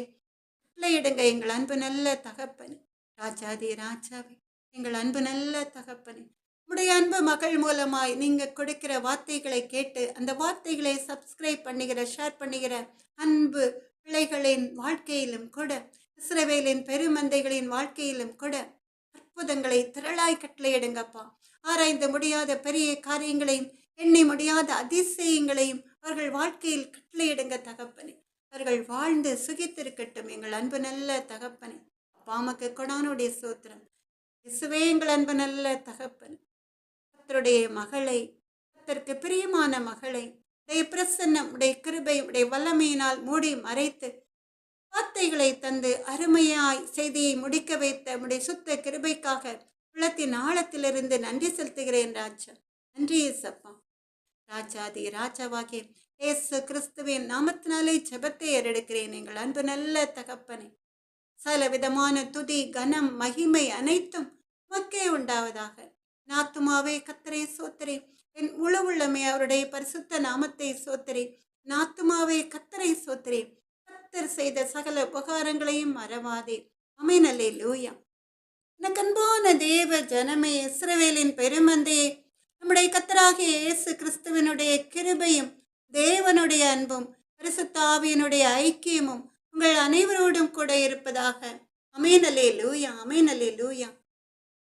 S1: பிள்ளையிடுங்க எங்கள் அன்பு நல்ல தகப்பனே. ராஜாதி ராஜாவே எங்கள் அன்பு நல்ல தகப்பனே, உடைய அன்பு மகள் மூலமாய் நீங்க கொடுக்கிற வார்த்தைகளை கேட்டு அந்த வார்த்தைகளை சப்ஸ்கிரைப் பண்ணுகிற ஷேர் பண்ணுகிற அன்பு பிள்ளைகளின் வாழ்க்கையிலும் கூட, இஸ்ரவேலின் பெருமந்தைகளின் வாழ்க்கையிலும் கூட அற்புதங்களை திரளாய் கட்டளையிடுங்கப்பா. ஆராய்ந்து முடியாத பெரிய காரியங்களையும் எண்ணி முடியாத அதிசயங்களையும் அவர்கள் வாழ்க்கையில் கட்டளையிடுங்க தகப்பனே. அவர்கள் வாழ்ந்து சுகித்திருக்கட்டும் எங்கள் அன்பு நல்ல தகப்பனே. அப்பாமக்கு கொடானுடைய சோத்திரம். இசுவே எங்கள் அன்பு நல்ல தகப்பன், கர்த்தருடைய மகளை, கர்த்தருக்கு பிரியமான மகளை உடைய பிரசன்னம், உடைய கிருபை, உடைய வல்லமையினால் மூடி மறைத்து வார்த்தைகளை தந்து அருமையாய் செய்தியை முடிக்க வைத்த உடைய சுத்த கிருபைக்காக உள்ளத்தின் ஆழத்திலிருந்து நன்றி செலுத்துகிறேன் ராஜா. நன்றி இயேசப்பா. ராஜாதி ராஜாவாகிய இயேசு கிறிஸ்துவின் நாமத்தினாலே ஜெபத்தை ஏறெடுக்கிறேன் எங்கள் அன்பு நல்ல தகப்பனே. சகல விதமான துதி கனம் மகிமை அனைத்தும் மக்கே உண்டாவதாக. நாத்துமாவே கர்த்தரை சோத்திரி, என் முழு உள்ளமே அவருடைய பரிசுத்த நாமத்தை சோத்திரி. நாத்துமாவே கர்த்தரை சோத்திரி, கர்த்தர் செய்த சகல உபகாரங்களையும் மறவாதே. ஆமென் அல்லேலூயா. எனக்கு அன்பான தேவ ஜனமே, இஸ்ரவேலின் பெருமந்தையே, நம்முடைய கர்த்தராகிய இயேசு கிறிஸ்துவினுடைய கிருபையும் தேவனுடைய அன்பும் பரிசுத்த ஆவியினுடைய ஐக்கியமும் உங்கள் அனைவரோடும் கூட இருப்பதாக. ஆமென் அல்லேலூயா. ஆமென் அல்லேலூயா.